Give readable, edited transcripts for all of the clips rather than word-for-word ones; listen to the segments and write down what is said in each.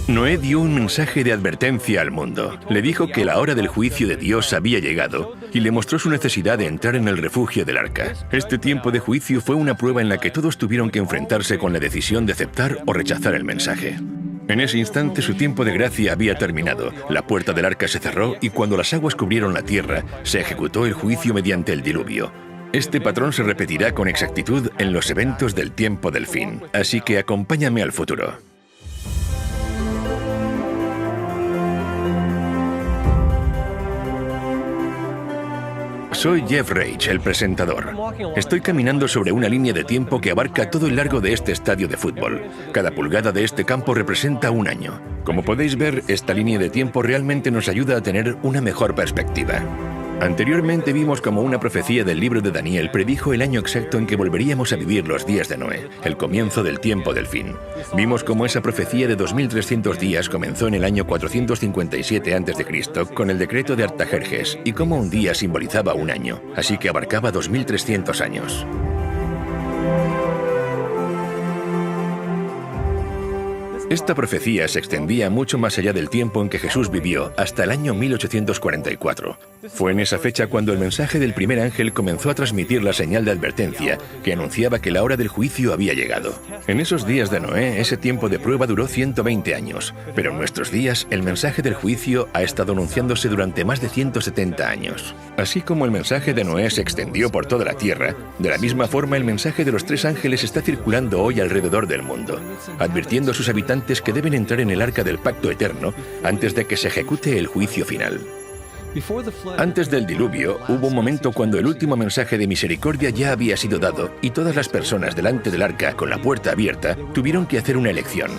Noé dio un mensaje de advertencia al mundo. Le dijo que la hora del juicio de Dios había llegado y le mostró su necesidad de entrar en el refugio del arca. Este tiempo de juicio fue una prueba en la que todos tuvieron que enfrentarse con la decisión de aceptar o rechazar el mensaje. En ese instante su tiempo de gracia había terminado, la puerta del arca se cerró y cuando las aguas cubrieron la tierra, se ejecutó el juicio mediante el diluvio. Este patrón se repetirá con exactitud en los eventos del tiempo del fin, así que acompáñame al futuro. Soy Jeff Reich, el presentador. Estoy caminando sobre una línea de tiempo que abarca todo el largo de este estadio de fútbol. Cada pulgada de este campo representa un año. Como podéis ver, esta línea de tiempo realmente nos ayuda a tener una mejor perspectiva. Anteriormente vimos cómo una profecía del libro de Daniel predijo el año exacto en que volveríamos a vivir los días de Noé, el comienzo del tiempo del fin. Vimos cómo esa profecía de 2300 días comenzó en el año 457 a.C. con el decreto de Artajerjes y cómo un día simbolizaba un año, así que abarcaba 2300 años. Esta profecía se extendía mucho más allá del tiempo en que Jesús vivió, hasta el año 1844. Fue en esa fecha cuando el mensaje del primer ángel comenzó a transmitir la señal de advertencia que anunciaba que la hora del juicio había llegado. En esos días de Noé, ese tiempo de prueba duró 120 años, pero en nuestros días el mensaje del juicio ha estado anunciándose durante más de 170 años. Así como el mensaje de Noé se extendió por toda la tierra, de la misma forma el mensaje de los tres ángeles está circulando hoy alrededor del mundo, advirtiendo a sus habitantes que deben entrar en el arca del pacto eterno antes de que se ejecute el juicio final. Antes del diluvio, hubo un momento cuando el último mensaje de misericordia ya había sido dado y todas las personas delante del arca con la puerta abierta tuvieron que hacer una elección.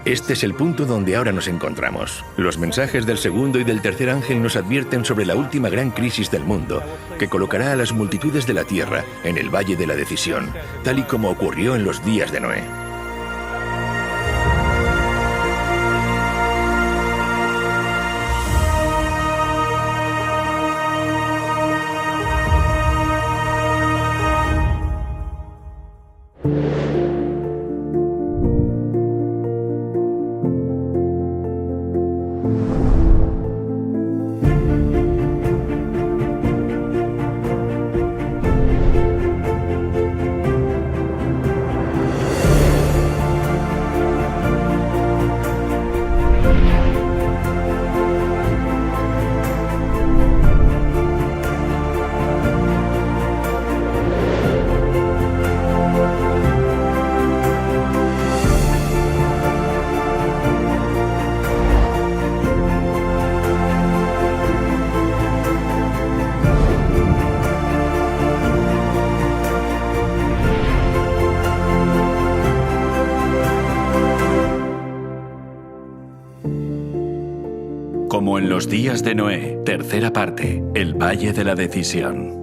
Este es el punto donde ahora nos encontramos. Los mensajes del segundo y del tercer ángel nos advierten sobre la última gran crisis del mundo, que colocará a las multitudes de la tierra en el valle de la decisión, tal y como ocurrió en los días de Noé. Como en los días de Noé, tercera parte, el Valle de la Decisión.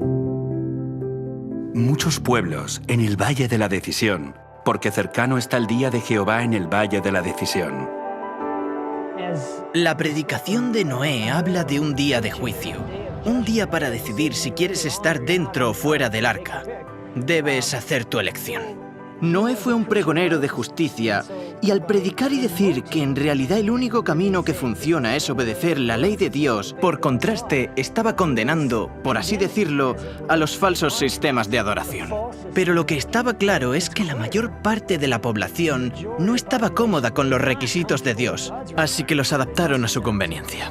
Muchos pueblos en el Valle de la Decisión, porque cercano está el día de Jehová en el Valle de la Decisión. La predicación de Noé habla de un día de juicio, un día para decidir si quieres estar dentro o fuera del arca. Debes hacer tu elección. Noé fue un pregonero de justicia y al predicar y decir que en realidad el único camino que funciona es obedecer la ley de Dios, por contraste estaba condenando, por así decirlo, a los falsos sistemas de adoración. Pero lo que estaba claro es que la mayor parte de la población no estaba cómoda con los requisitos de Dios, así que los adaptaron a su conveniencia.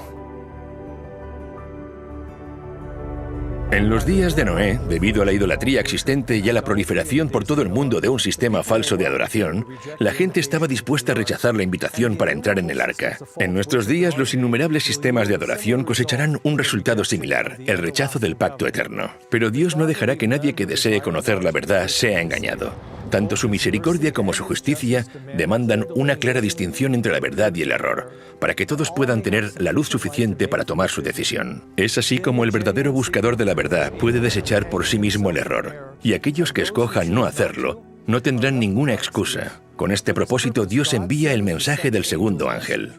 En los días de Noé, debido a la idolatría existente y a la proliferación por todo el mundo de un sistema falso de adoración, la gente estaba dispuesta a rechazar la invitación para entrar en el arca. En nuestros días, los innumerables sistemas de adoración cosecharán un resultado similar, el rechazo del pacto eterno. Pero Dios no dejará que nadie que desee conocer la verdad sea engañado. Tanto su misericordia como su justicia demandan una clara distinción entre la verdad y el error, para que todos puedan tener la luz suficiente para tomar su decisión. Es así como el verdadero buscador de la verdad puede desechar por sí mismo el error, y aquellos que escojan no hacerlo no tendrán ninguna excusa. Con este propósito, Dios envía el mensaje del segundo ángel.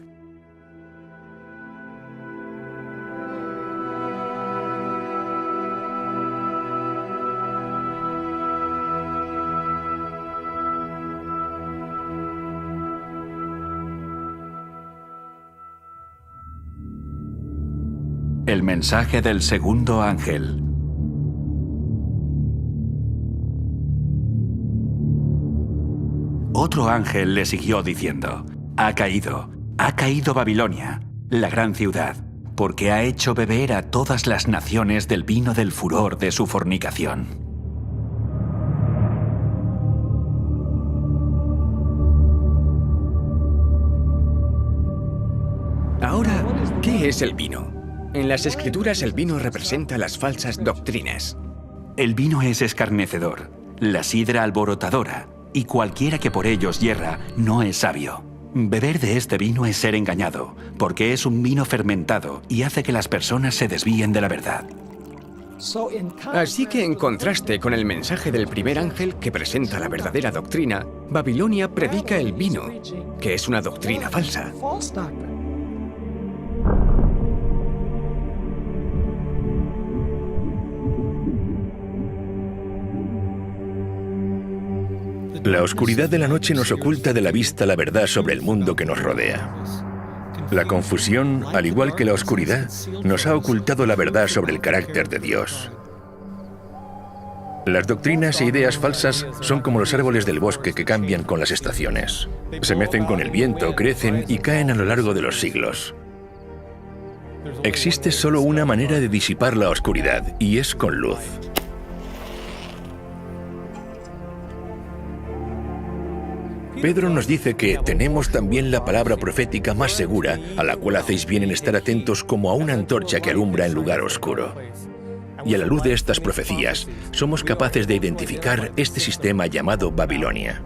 El mensaje del segundo ángel. Otro ángel le siguió diciendo: ha caído Babilonia, la gran ciudad, porque ha hecho beber a todas las naciones del vino del furor de su fornicación. Ahora, ¿qué es el vino? En las Escrituras el vino representa las falsas doctrinas. El vino es escarnecedor, la sidra alborotadora, y cualquiera que por ellos yerra no es sabio. Beber de este vino es ser engañado, porque es un vino fermentado y hace que las personas se desvíen de la verdad. Así que en contraste con el mensaje del primer ángel que presenta la verdadera doctrina, Babilonia predica el vino, que es una doctrina falsa. La oscuridad de la noche nos oculta de la vista la verdad sobre el mundo que nos rodea. La confusión, al igual que la oscuridad, nos ha ocultado la verdad sobre el carácter de Dios. Las doctrinas e ideas falsas son como los árboles del bosque que cambian con las estaciones. Se mecen con el viento, crecen y caen a lo largo de los siglos. Existe solo una manera de disipar la oscuridad, y es con luz. Pedro nos dice que tenemos también la palabra profética más segura, a la cual hacéis bien en estar atentos como a una antorcha que alumbra en lugar oscuro. Y a la luz de estas profecías, somos capaces de identificar este sistema llamado Babilonia.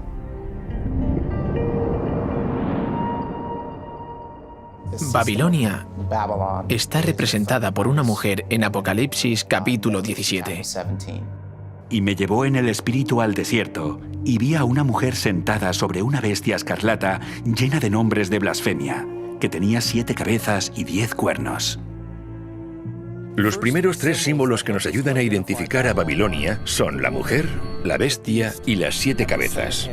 Babilonia está representada por una mujer en Apocalipsis capítulo 17. Y me llevó en el espíritu al desierto, y vi a una mujer sentada sobre una bestia escarlata llena de nombres de blasfemia, que tenía 7 cabezas y 10 cuernos. Los primeros 3 símbolos que nos ayudan a identificar a Babilonia son la mujer, la bestia y las 7 cabezas.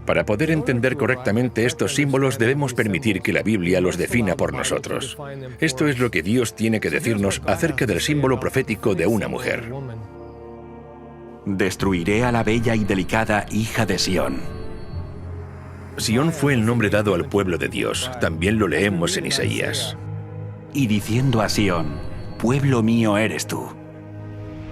Para poder entender correctamente estos símbolos debemos permitir que la Biblia los defina por nosotros. Esto es lo que Dios tiene que decirnos acerca del símbolo profético de una mujer. Destruiré a la bella y delicada hija de Sión. Sión fue el nombre dado al pueblo de Dios. También lo leemos en Isaías. Y diciendo a Sión: pueblo mío eres tú.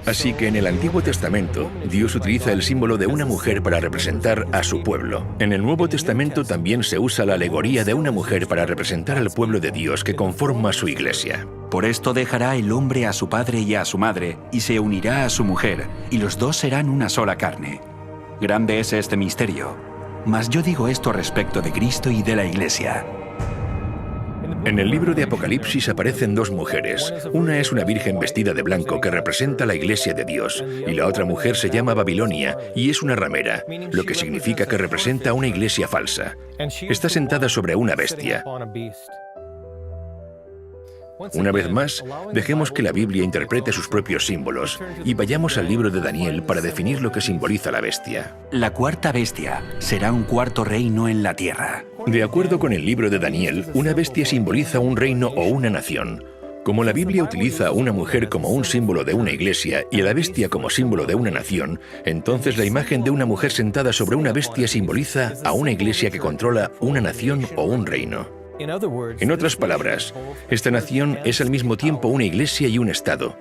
Así que en el Antiguo Testamento, Dios utiliza el símbolo de una mujer para representar a su pueblo. En el Nuevo Testamento también se usa la alegoría de una mujer para representar al pueblo de Dios que conforma su iglesia. Por esto dejará el hombre a su padre y a su madre, y se unirá a su mujer, y los dos serán una sola carne. Grande es este misterio. Mas yo digo esto respecto de Cristo y de la iglesia. En el libro de Apocalipsis aparecen 2 mujeres. Una es una virgen vestida de blanco que representa la iglesia de Dios, y la otra mujer se llama Babilonia y es una ramera, lo que significa que representa una iglesia falsa. Está sentada sobre una bestia. Una vez más, dejemos que la Biblia interprete sus propios símbolos y vayamos al libro de Daniel para definir lo que simboliza la bestia. La cuarta bestia será un cuarto reino en la tierra. De acuerdo con el libro de Daniel, una bestia simboliza un reino o una nación. Como la Biblia utiliza a una mujer como un símbolo de una iglesia y a la bestia como símbolo de una nación, entonces la imagen de una mujer sentada sobre una bestia simboliza a una iglesia que controla una nación o un reino. En otras palabras, esta nación es al mismo tiempo una iglesia y un estado.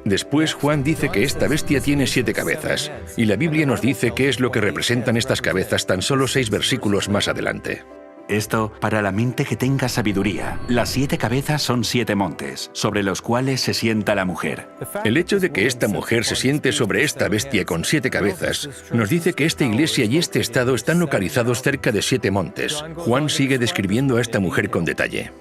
Después Juan dice que esta bestia tiene 7 cabezas, y la Biblia nos dice qué es lo que representan estas cabezas tan solo 6 versículos más adelante. Esto para la mente que tenga sabiduría. Las 7 cabezas son 7 montes, sobre los cuales se sienta la mujer. El hecho de que esta mujer se siente sobre esta bestia con 7 cabezas nos dice que esta iglesia y este estado están localizados cerca de 7 montes. Juan sigue describiendo a esta mujer con detalle.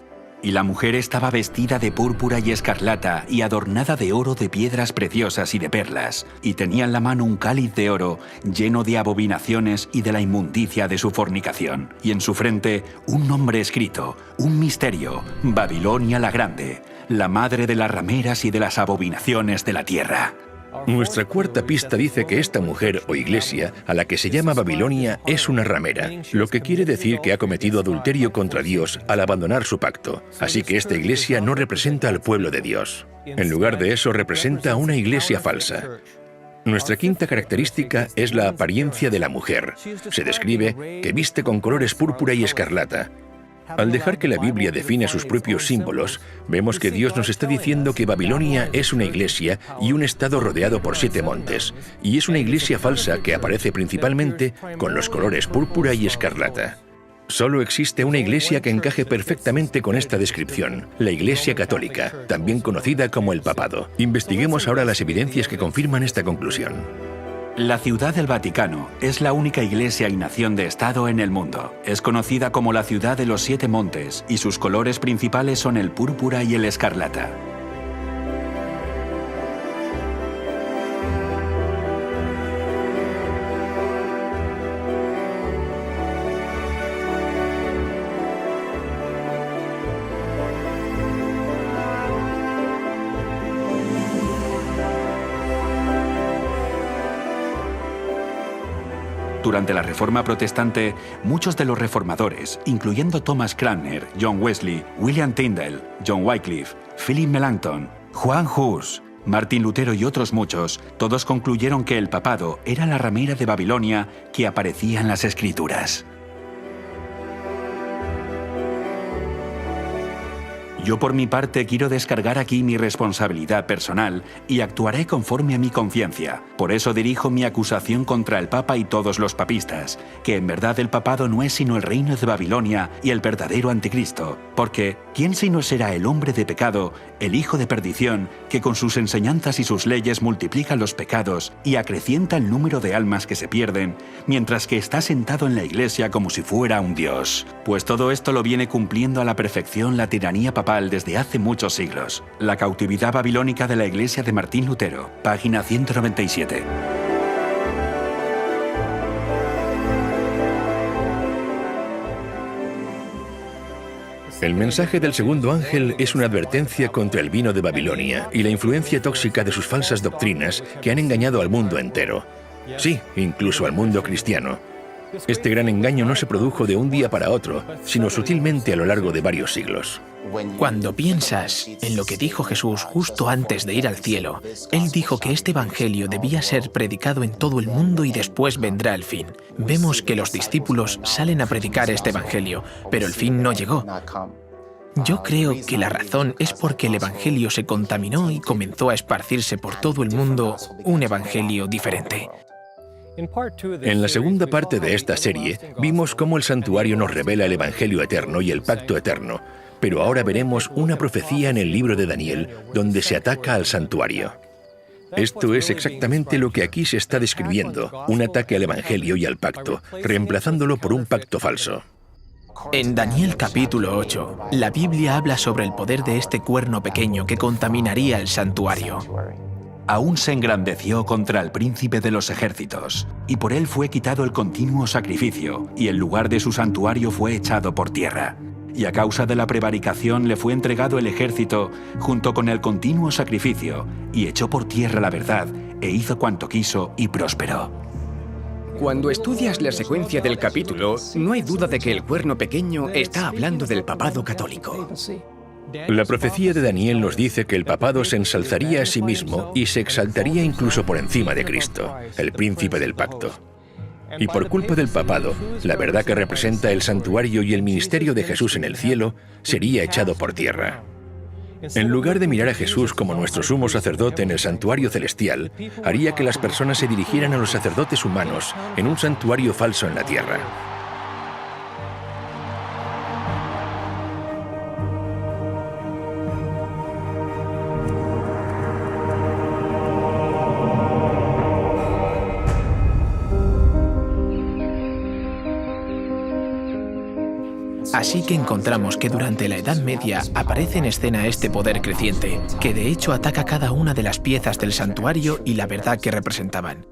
Y la mujer estaba vestida de púrpura y escarlata y adornada de oro, de piedras preciosas y de perlas, y tenía en la mano un cáliz de oro lleno de abominaciones y de la inmundicia de su fornicación, y en su frente un nombre escrito, un misterio: Babilonia la Grande, la madre de las rameras y de las abominaciones de la tierra. Nuestra cuarta pista dice que esta mujer o iglesia, a la que se llama Babilonia, es una ramera, lo que quiere decir que ha cometido adulterio contra Dios al abandonar su pacto. Así que esta iglesia no representa al pueblo de Dios. En lugar de eso, representa a una iglesia falsa. Nuestra quinta característica es la apariencia de la mujer. Se describe que viste con colores púrpura y escarlata. Al dejar que la Biblia define sus propios símbolos, vemos que Dios nos está diciendo que Babilonia es una iglesia y un estado rodeado por 7 montes, y es una iglesia falsa que aparece principalmente con los colores púrpura y escarlata. Solo existe una iglesia que encaje perfectamente con esta descripción, la Iglesia Católica, también conocida como el Papado. Investiguemos ahora las evidencias que confirman esta conclusión. La Ciudad del Vaticano es la única iglesia y nación de Estado en el mundo. Es conocida como la Ciudad de los 7 Montes y sus colores principales son el púrpura y el escarlata. Durante la Reforma Protestante, muchos de los reformadores, incluyendo Thomas Cranmer, John Wesley, William Tyndale, John Wycliffe, Philip Melanchthon, Juan Hus, Martín Lutero y otros muchos, todos concluyeron que el papado era la ramera de Babilonia que aparecía en las Escrituras. Yo por mi parte quiero descargar aquí mi responsabilidad personal y actuaré conforme a mi conciencia. Por eso dirijo mi acusación contra el Papa y todos los papistas, que en verdad el papado no es sino el reino de Babilonia y el verdadero anticristo. Porque, ¿quién sino será el hombre de pecado, el hijo de perdición, que con sus enseñanzas y sus leyes multiplica los pecados y acrecienta el número de almas que se pierden, mientras que está sentado en la iglesia como si fuera un dios? Pues todo esto lo viene cumpliendo a la perfección la tiranía papal desde hace muchos siglos. La cautividad babilónica de la iglesia de Martín Lutero, página 197. El mensaje del segundo ángel es una advertencia contra el vino de Babilonia y la influencia tóxica de sus falsas doctrinas que han engañado al mundo entero. Sí, incluso al mundo cristiano. Este gran engaño no se produjo de un día para otro, sino sutilmente a lo largo de varios siglos. Cuando piensas en lo que dijo Jesús justo antes de ir al cielo, Él dijo que este evangelio debía ser predicado en todo el mundo y después vendrá el fin. Vemos que los discípulos salen a predicar este evangelio, pero el fin no llegó. Yo creo que la razón es porque el evangelio se contaminó y comenzó a esparcirse por todo el mundo un evangelio diferente. En la segunda parte de esta serie, vimos cómo el santuario nos revela el Evangelio eterno y el pacto eterno, pero ahora veremos una profecía en el libro de Daniel donde se ataca al santuario. Esto es exactamente lo que aquí se está describiendo, un ataque al Evangelio y al pacto, reemplazándolo por un pacto falso. En Daniel capítulo 8, la Biblia habla sobre el poder de este cuerno pequeño que contaminaría el santuario. Aún se engrandeció contra el príncipe de los ejércitos, y por él fue quitado el continuo sacrificio, y el lugar de su santuario fue echado por tierra. Y a causa de la prevaricación le fue entregado el ejército junto con el continuo sacrificio, y echó por tierra la verdad, e hizo cuanto quiso y prosperó. Cuando estudias la secuencia del capítulo, no hay duda de que el cuerno pequeño está hablando del papado católico. La profecía de Daniel nos dice que el papado se ensalzaría a sí mismo y se exaltaría incluso por encima de Cristo, el príncipe del pacto. Y por culpa del papado, la verdad que representa el santuario y el ministerio de Jesús en el cielo sería echado por tierra. En lugar de mirar a Jesús como nuestro sumo sacerdote en el santuario celestial, haría que las personas se dirigieran a los sacerdotes humanos en un santuario falso en la tierra. Así que encontramos que durante la Edad Media aparece en escena este poder creciente, que de hecho ataca cada una de las piezas del santuario y la verdad que representaban.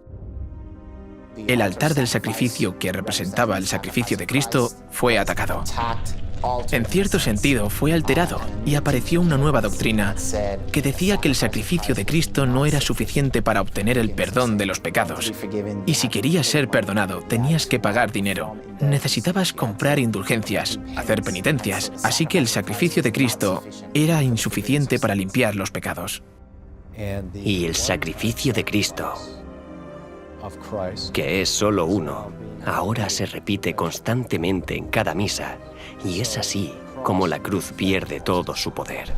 El altar del sacrificio, que representaba el sacrificio de Cristo, fue atacado. En cierto sentido, fue alterado y apareció una nueva doctrina que decía que el sacrificio de Cristo no era suficiente para obtener el perdón de los pecados. Y si querías ser perdonado, tenías que pagar dinero. Necesitabas comprar indulgencias, hacer penitencias. Así que el sacrificio de Cristo era insuficiente para limpiar los pecados. Y el sacrificio de Cristo, que es solo uno, ahora se repite constantemente en cada misa, y es así como la cruz pierde todo su poder.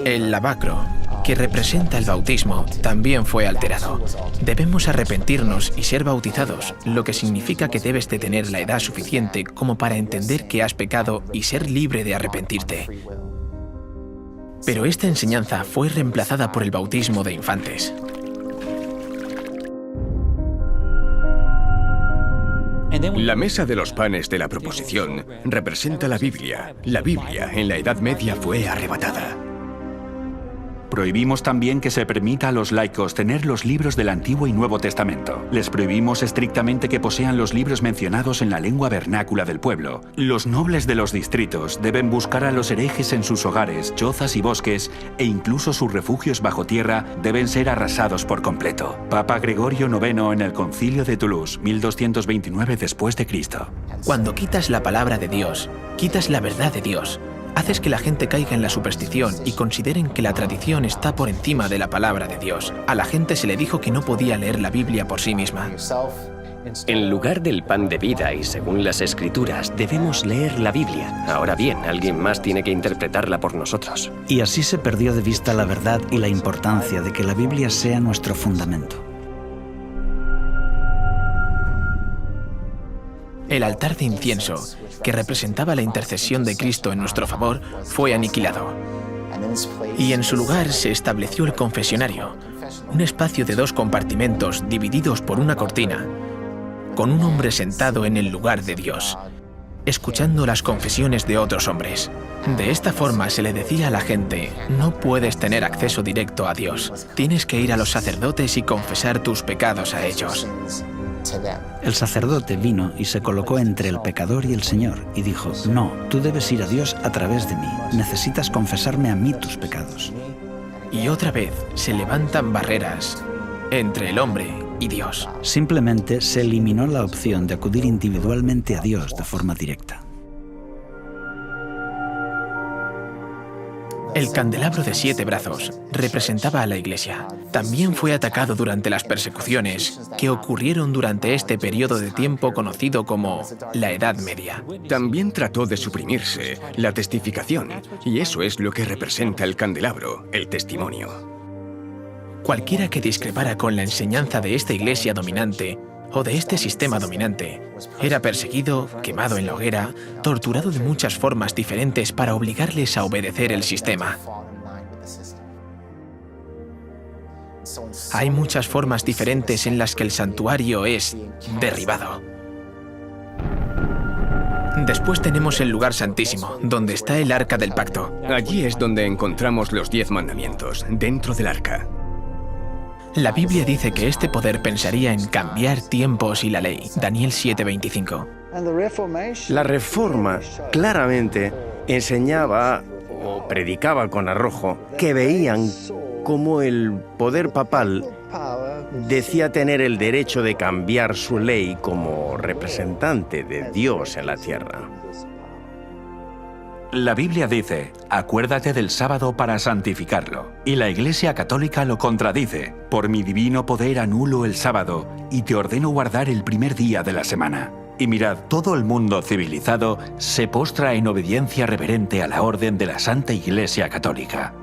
El lavacro, que representa el bautismo, también fue alterado. Debemos arrepentirnos y ser bautizados, lo que significa que debes de tener la edad suficiente como para entender que has pecado y ser libre de arrepentirte. Pero esta enseñanza fue reemplazada por el bautismo de infantes. La mesa de los panes de la proposición representa la Biblia. La Biblia en la Edad Media fue arrebatada. Prohibimos también que se permita a los laicos tener los libros del Antiguo y Nuevo Testamento. Les prohibimos estrictamente que posean los libros mencionados en la lengua vernácula del pueblo. Los nobles de los distritos deben buscar a los herejes en sus hogares, chozas y bosques, e incluso sus refugios bajo tierra deben ser arrasados por completo. Papa Gregorio IX en el Concilio de Toulouse, 1229 después de Cristo. Cuando quitas la palabra de Dios, quitas la verdad de Dios. Haces que la gente caiga en la superstición y consideren que la tradición está por encima de la palabra de Dios. A la gente se le dijo que no podía leer la Biblia por sí misma. En lugar del pan de vida y según las Escrituras, debemos leer la Biblia. Ahora bien, alguien más tiene que interpretarla por nosotros. Y así se perdió de vista la verdad y la importancia de que la Biblia sea nuestro fundamento. El altar de incienso, que representaba la intercesión de Cristo en nuestro favor, fue aniquilado. Y en su lugar se estableció el confesionario, un espacio de 2 compartimentos divididos por una cortina, con un hombre sentado en el lugar de Dios, escuchando las confesiones de otros hombres. De esta forma se le decía a la gente: no puedes tener acceso directo a Dios, tienes que ir a los sacerdotes y confesar tus pecados a ellos. El sacerdote vino y se colocó entre el pecador y el Señor y dijo: no, tú debes ir a Dios a través de mí, necesitas confesarme a mí tus pecados. Y otra vez se levantan barreras entre el hombre y Dios. Simplemente se eliminó la opción de acudir individualmente a Dios de forma directa. El candelabro de 7 brazos representaba a la Iglesia. También fue atacado durante las persecuciones que ocurrieron durante este periodo de tiempo conocido como la Edad Media. También trató de suprimirse la testificación, y eso es lo que representa el candelabro, el testimonio. Cualquiera que discrepara con la enseñanza de esta Iglesia dominante o de este sistema dominante era perseguido, quemado en la hoguera, torturado de muchas formas diferentes para obligarles a obedecer el sistema. Hay muchas formas diferentes en las que el santuario es derribado. Después tenemos el lugar santísimo, donde está el Arca del Pacto. Allí es donde encontramos los 10 mandamientos, dentro del arca. La Biblia dice que este poder pensaría en cambiar tiempos y la ley. Daniel 7:25. La Reforma claramente enseñaba o predicaba con arrojo que veían cómo el poder papal decía tener el derecho de cambiar su ley como representante de Dios en la tierra. La Biblia dice: acuérdate del sábado para santificarlo. Y la Iglesia Católica lo contradice: por mi divino poder anulo el sábado y te ordeno guardar el primer día de la semana. Y mirad, todo el mundo civilizado se postra en obediencia reverente a la orden de la Santa Iglesia Católica.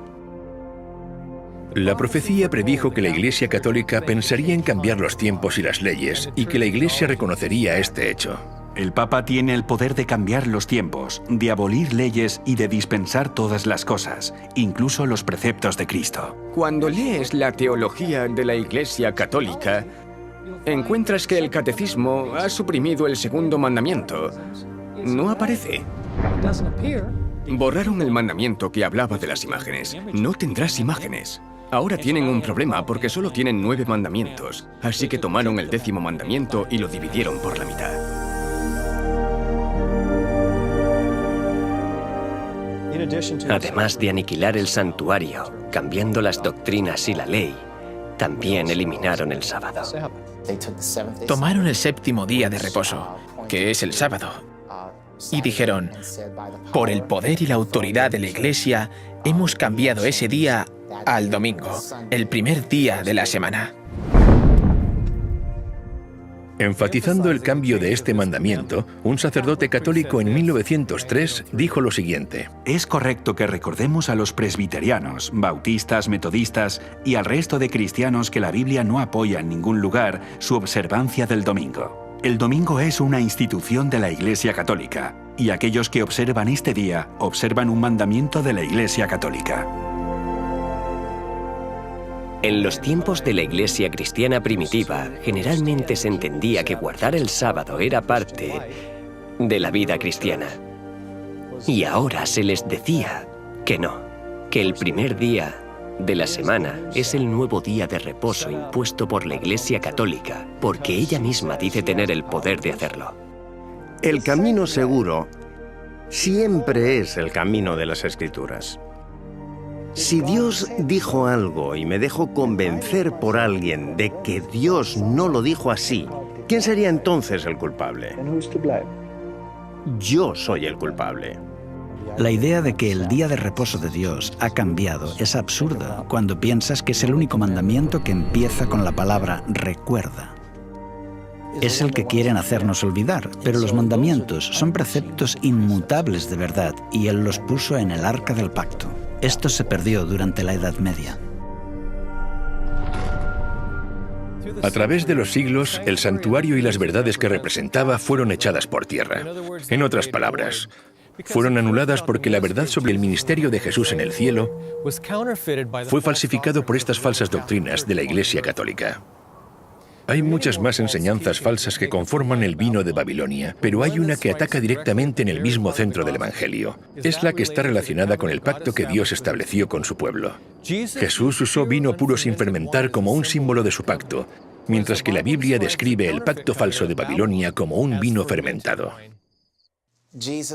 La profecía predijo que la Iglesia Católica pensaría en cambiar los tiempos y las leyes, y que la Iglesia reconocería este hecho. El Papa tiene el poder de cambiar los tiempos, de abolir leyes y de dispensar todas las cosas, incluso los preceptos de Cristo. Cuando lees la teología de la Iglesia Católica, encuentras que el catecismo ha suprimido el segundo mandamiento. No aparece. Borraron el mandamiento que hablaba de las imágenes. No tendrás imágenes. Ahora tienen un problema porque solo tienen 9 mandamientos, así que tomaron el 10º mandamiento y lo dividieron por la mitad. Además de aniquilar el santuario, cambiando las doctrinas y la ley, también eliminaron el sábado. Tomaron el 7º día de reposo, que es el sábado, y dijeron, por el poder y la autoridad de la Iglesia, hemos cambiado ese día al domingo, el primer día de la semana. Enfatizando el cambio de este mandamiento, un sacerdote católico en 1903 dijo lo siguiente: Es correcto que recordemos a los presbiterianos, bautistas, metodistas y al resto de cristianos que la Biblia no apoya en ningún lugar su observancia del domingo. El domingo es una institución de la Iglesia Católica, y aquellos que observan este día observan un mandamiento de la Iglesia Católica. En los tiempos de la Iglesia cristiana primitiva, generalmente se entendía que guardar el sábado era parte de la vida cristiana. Y ahora se les decía que no, que el primer día de la semana es el nuevo día de reposo impuesto por la Iglesia Católica, porque ella misma dice tener el poder de hacerlo. El camino seguro siempre es el camino de las Escrituras. Si Dios dijo algo y me dejo convencer por alguien de que Dios no lo dijo así, ¿quién sería entonces el culpable? Yo soy el culpable. La idea de que el día de reposo de Dios ha cambiado es absurda cuando piensas que es el único mandamiento que empieza con la palabra recuerda. Es el que quieren hacernos olvidar, pero los mandamientos son preceptos inmutables de verdad y Él los puso en el arca del pacto. Esto se perdió durante la Edad Media. A través de los siglos, el santuario y las verdades que representaba fueron echadas por tierra. En otras palabras, fueron anuladas porque la verdad sobre el ministerio de Jesús en el cielo fue falsificado por estas falsas doctrinas de la Iglesia Católica. Hay muchas más enseñanzas falsas que conforman el vino de Babilonia, pero hay una que ataca directamente en el mismo centro del Evangelio. Es la que está relacionada con el pacto que Dios estableció con su pueblo. Jesús usó vino puro sin fermentar como un símbolo de su pacto, mientras que la Biblia describe el pacto falso de Babilonia como un vino fermentado.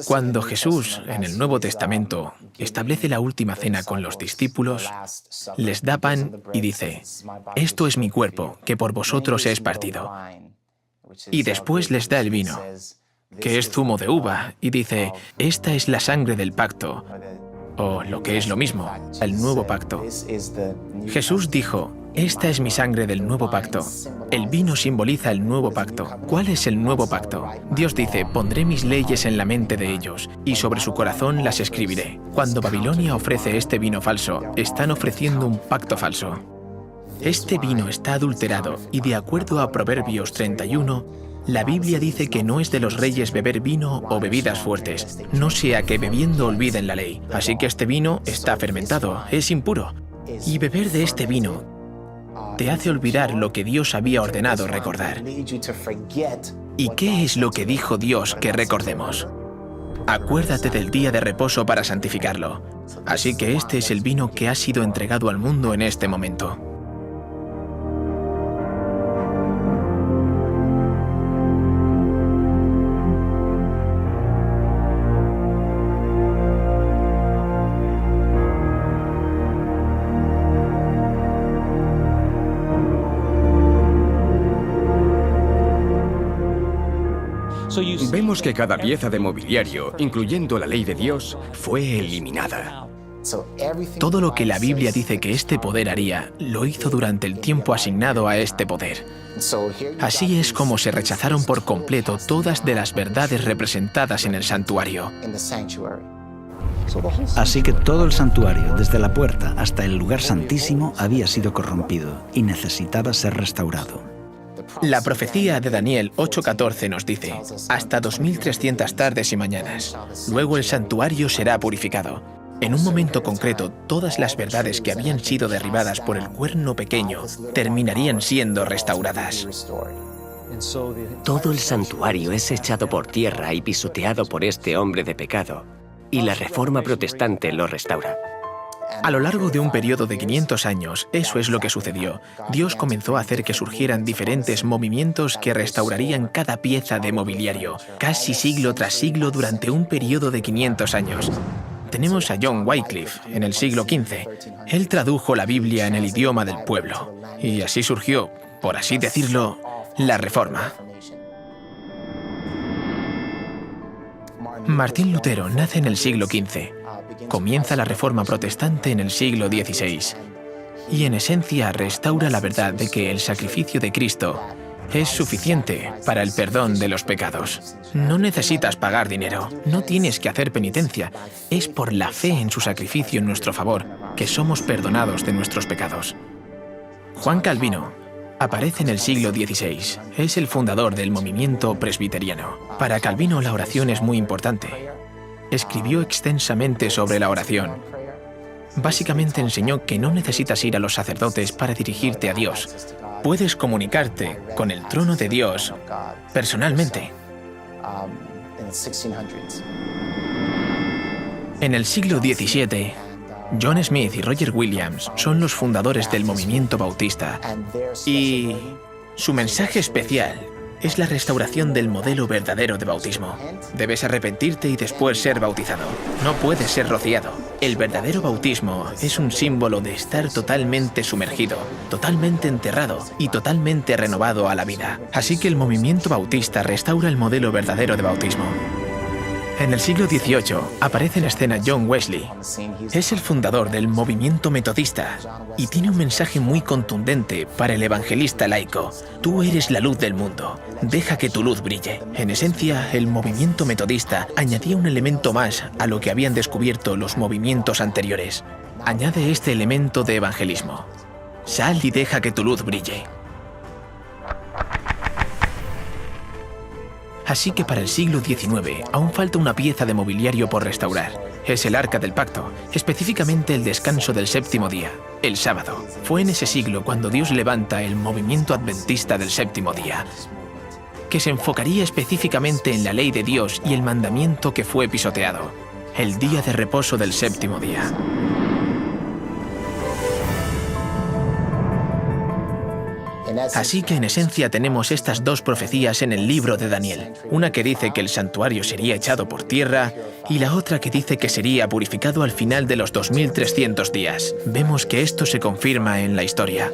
Cuando Jesús, en el Nuevo Testamento, establece la última cena con los discípulos, les da pan y dice, «Esto es mi cuerpo, que por vosotros es partido». Y después les da el vino, que es zumo de uva, y dice, «Esta es la sangre del pacto», o lo que es lo mismo, el nuevo pacto. Jesús dijo, «Esta es mi sangre del nuevo pacto». El vino simboliza el nuevo pacto. ¿Cuál es el nuevo pacto? Dios dice, «Pondré mis leyes en la mente de ellos, y sobre su corazón las escribiré». Cuando Babilonia ofrece este vino falso, están ofreciendo un pacto falso. Este vino está adulterado, y de acuerdo a Proverbios 31, la Biblia dice que no es de los reyes beber vino o bebidas fuertes, no sea que bebiendo olviden la ley. Así que este vino está fermentado, es impuro. Y beber de este vino te hace olvidar lo que Dios había ordenado recordar. ¿Y qué es lo que dijo Dios que recordemos? Acuérdate del día de reposo para santificarlo. Así que este es el vino que ha sido entregado al mundo en este momento. Vemos que cada pieza de mobiliario, incluyendo la ley de Dios, fue eliminada. Todo lo que la Biblia dice que este poder haría, lo hizo durante el tiempo asignado a este poder. Así es como se rechazaron por completo todas de las verdades representadas en el santuario. Así que todo el santuario, desde la puerta hasta el lugar santísimo, había sido corrompido y necesitaba ser restaurado. La profecía de Daniel 8:14 nos dice, hasta 2300 tardes y mañanas. Luego el santuario será purificado. En un momento concreto, todas las verdades que habían sido derribadas por el cuerno pequeño terminarían siendo restauradas. Todo el santuario es echado por tierra y pisoteado por este hombre de pecado, y la Reforma protestante lo restaura. A lo largo de un periodo de 500 años, eso es lo que sucedió. Dios comenzó a hacer que surgieran diferentes movimientos que restaurarían cada pieza de mobiliario, casi siglo tras siglo durante un periodo de 500 años. Tenemos a John Wycliffe en el siglo XV. Él tradujo la Biblia en el idioma del pueblo. Y así surgió, por así decirlo, la Reforma. Martín Lutero nace en el siglo XV. Comienza la Reforma protestante en el siglo XVI. Y en esencia restaura la verdad de que el sacrificio de Cristo es suficiente para el perdón de los pecados. No necesitas pagar dinero, no tienes que hacer penitencia. Es por la fe en su sacrificio en nuestro favor que somos perdonados de nuestros pecados. Juan Calvino aparece en el siglo XVI. Es el fundador del movimiento presbiteriano. Para Calvino la oración es muy importante. Escribió extensamente sobre la oración. Básicamente enseñó que no necesitas ir a los sacerdotes para dirigirte a Dios. Puedes comunicarte con el trono de Dios personalmente. En el siglo XVII, John Smith y Roger Williams son los fundadores del movimiento bautista. Y su mensaje especial es la restauración del modelo verdadero de bautismo. Debes arrepentirte y después ser bautizado. No puedes ser rociado. El verdadero bautismo es un símbolo de estar totalmente sumergido, totalmente enterrado y totalmente renovado a la vida. Así que el movimiento bautista restaura el modelo verdadero de bautismo. En el siglo XVIII aparece en escena John Wesley. Es el fundador del movimiento metodista y tiene un mensaje muy contundente para el evangelista laico. Tú eres la luz del mundo. Deja que tu luz brille. En esencia, el movimiento metodista añadía un elemento más a lo que habían descubierto los movimientos anteriores. Añade este elemento de evangelismo. Sal y deja que tu luz brille. Así que para el siglo XIX aún falta una pieza de mobiliario por restaurar. Es el Arca del Pacto, específicamente el descanso del séptimo día, el sábado. Fue en ese siglo cuando Dios levanta el movimiento adventista del séptimo día, que se enfocaría específicamente en la ley de Dios y el mandamiento que fue pisoteado, el día de reposo del séptimo día. Así que en esencia tenemos estas dos profecías en el libro de Daniel. Una que dice que el santuario sería echado por tierra y la otra que dice que sería purificado al final de los 2300 días. Vemos que esto se confirma en la historia.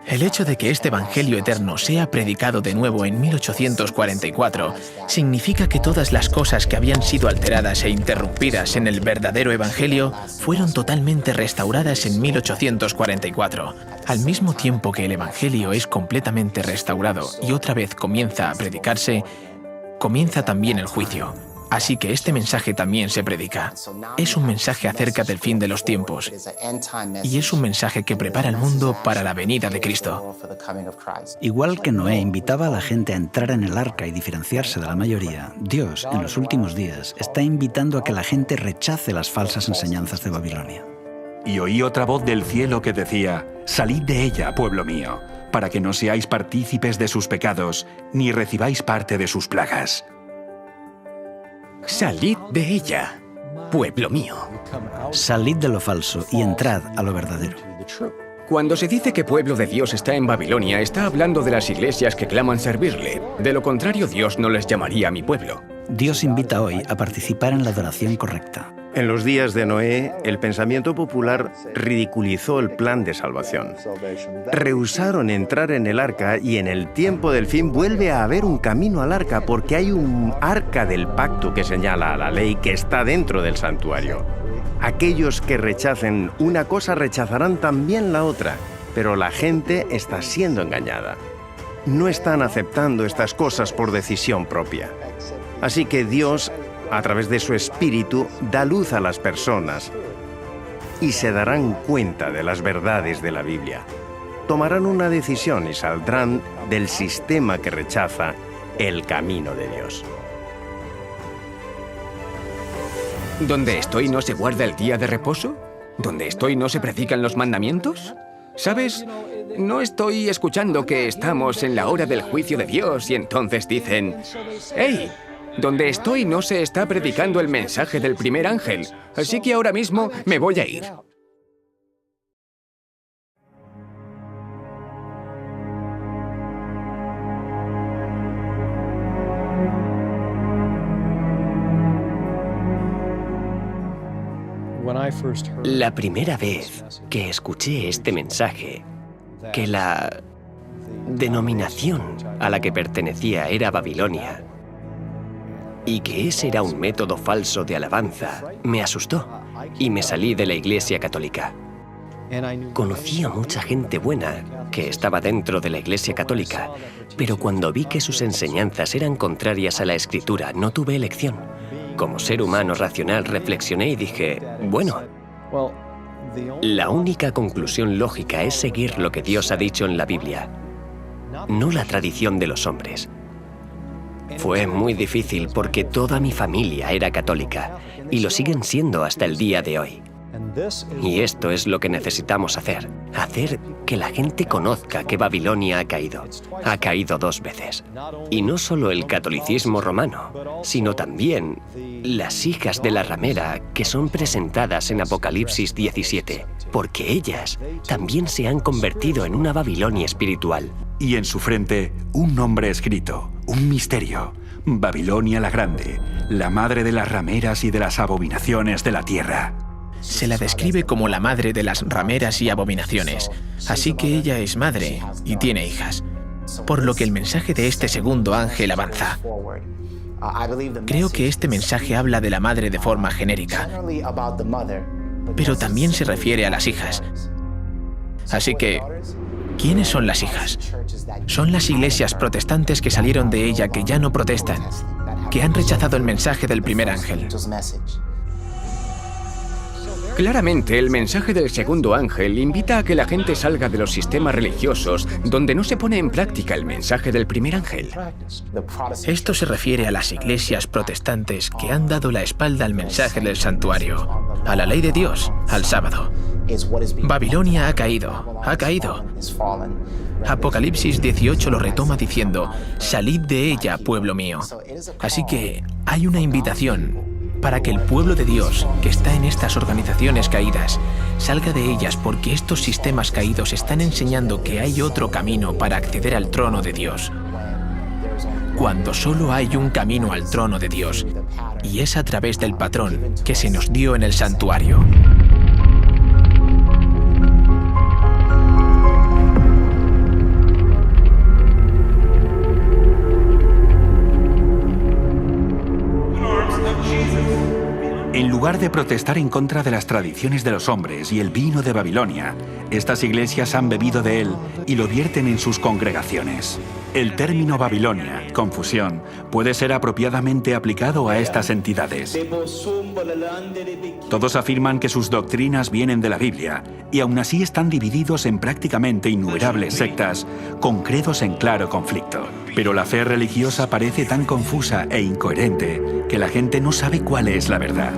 El hecho de que este Evangelio eterno sea predicado de nuevo en 1844 significa que todas las cosas que habían sido alteradas e interrumpidas en el verdadero Evangelio fueron totalmente restauradas en 1844. Al mismo tiempo que el Evangelio es completamente restaurado y otra vez comienza a predicarse, comienza también el juicio. Así que este mensaje también se predica. Es un mensaje acerca del fin de los tiempos. Y es un mensaje que prepara al mundo para la venida de Cristo. Igual que Noé invitaba a la gente a entrar en el arca y diferenciarse de la mayoría, Dios, en los últimos días, está invitando a que la gente rechace las falsas enseñanzas de Babilonia. Y oí otra voz del cielo que decía: «Salid de ella, pueblo mío, para que no seáis partícipes de sus pecados, ni recibáis parte de sus plagas». Salid de ella, pueblo mío. Salid de lo falso y entrad a lo verdadero. Cuando se dice que pueblo de Dios está en Babilonia, está hablando de las iglesias que claman servirle. De lo contrario, Dios no les llamaría mi pueblo. Dios invita hoy a participar en la adoración correcta. En los días de Noé, el pensamiento popular ridiculizó el plan de salvación. Rehusaron entrar en el arca y en el tiempo del fin vuelve a haber un camino al arca porque hay un arca del pacto que señala a la ley que está dentro del santuario. Aquellos que rechacen una cosa rechazarán también la otra, pero la gente está siendo engañada. No están aceptando estas cosas por decisión propia. Así que Dios, a través de su Espíritu, da luz a las personas y se darán cuenta de las verdades de la Biblia. Tomarán una decisión y saldrán del sistema que rechaza el camino de Dios. ¿Donde estoy no se guarda el día de reposo? ¿Donde estoy no se predican los mandamientos? ¿Sabes? No estoy escuchando que estamos en la hora del juicio de Dios y entonces dicen: «¡Hey! Donde estoy no se está predicando el mensaje del primer ángel, así que ahora mismo me voy a ir. La primera vez que escuché este mensaje, que la denominación a la que pertenecía era Babilonia, y que ese era un método falso de alabanza, me asustó y me salí de la Iglesia Católica. Conocí a mucha gente buena que estaba dentro de la Iglesia Católica, pero cuando vi que sus enseñanzas eran contrarias a la Escritura, no tuve elección. Como ser humano racional reflexioné y dije, bueno, la única conclusión lógica es seguir lo que Dios ha dicho en la Biblia, no la tradición de los hombres. Fue muy difícil porque toda mi familia era católica y lo siguen siendo hasta el día de hoy. Y esto es lo que necesitamos hacer que la gente conozca que Babilonia ha caído 2 veces. Y no solo el catolicismo romano, sino también las hijas de la ramera que son presentadas en Apocalipsis 17, porque ellas también se han convertido en una Babilonia espiritual. Y en su frente, un nombre escrito, un misterio: Babilonia la Grande, la madre de las rameras y de las abominaciones de la tierra. Se la describe como la madre de las rameras y abominaciones, así que ella es madre y tiene hijas, por lo que el mensaje de este segundo ángel avanza. Creo que este mensaje habla de la madre de forma genérica, pero también se refiere a las hijas. Así que, ¿quiénes son las hijas? Son las iglesias protestantes que salieron de ella, que ya no protestan, que han rechazado el mensaje del primer ángel. Claramente, el mensaje del segundo ángel invita a que la gente salga de los sistemas religiosos donde no se pone en práctica el mensaje del primer ángel. Esto se refiere a las iglesias protestantes que han dado la espalda al mensaje del santuario, a la ley de Dios, al sábado. Babilonia ha caído, ha caído. Apocalipsis 18 lo retoma diciendo, «Salid de ella, pueblo mío». Así que hay una invitación para que el pueblo de Dios, que está en estas organizaciones caídas, salga de ellas, porque estos sistemas caídos están enseñando que hay otro camino para acceder al trono de Dios. Cuando solo hay un camino al trono de Dios, y es a través del patrón que se nos dio en el santuario. En lugar de protestar en contra de las tradiciones de los hombres y el vino de Babilonia, estas iglesias han bebido de él y lo vierten en sus congregaciones. El término Babilonia, confusión, puede ser apropiadamente aplicado a estas entidades. Todos afirman que sus doctrinas vienen de la Biblia y aún así están divididos en prácticamente innumerables sectas con credos en claro conflicto. Pero la fe religiosa parece tan confusa e incoherente que la gente no sabe cuál es la verdad.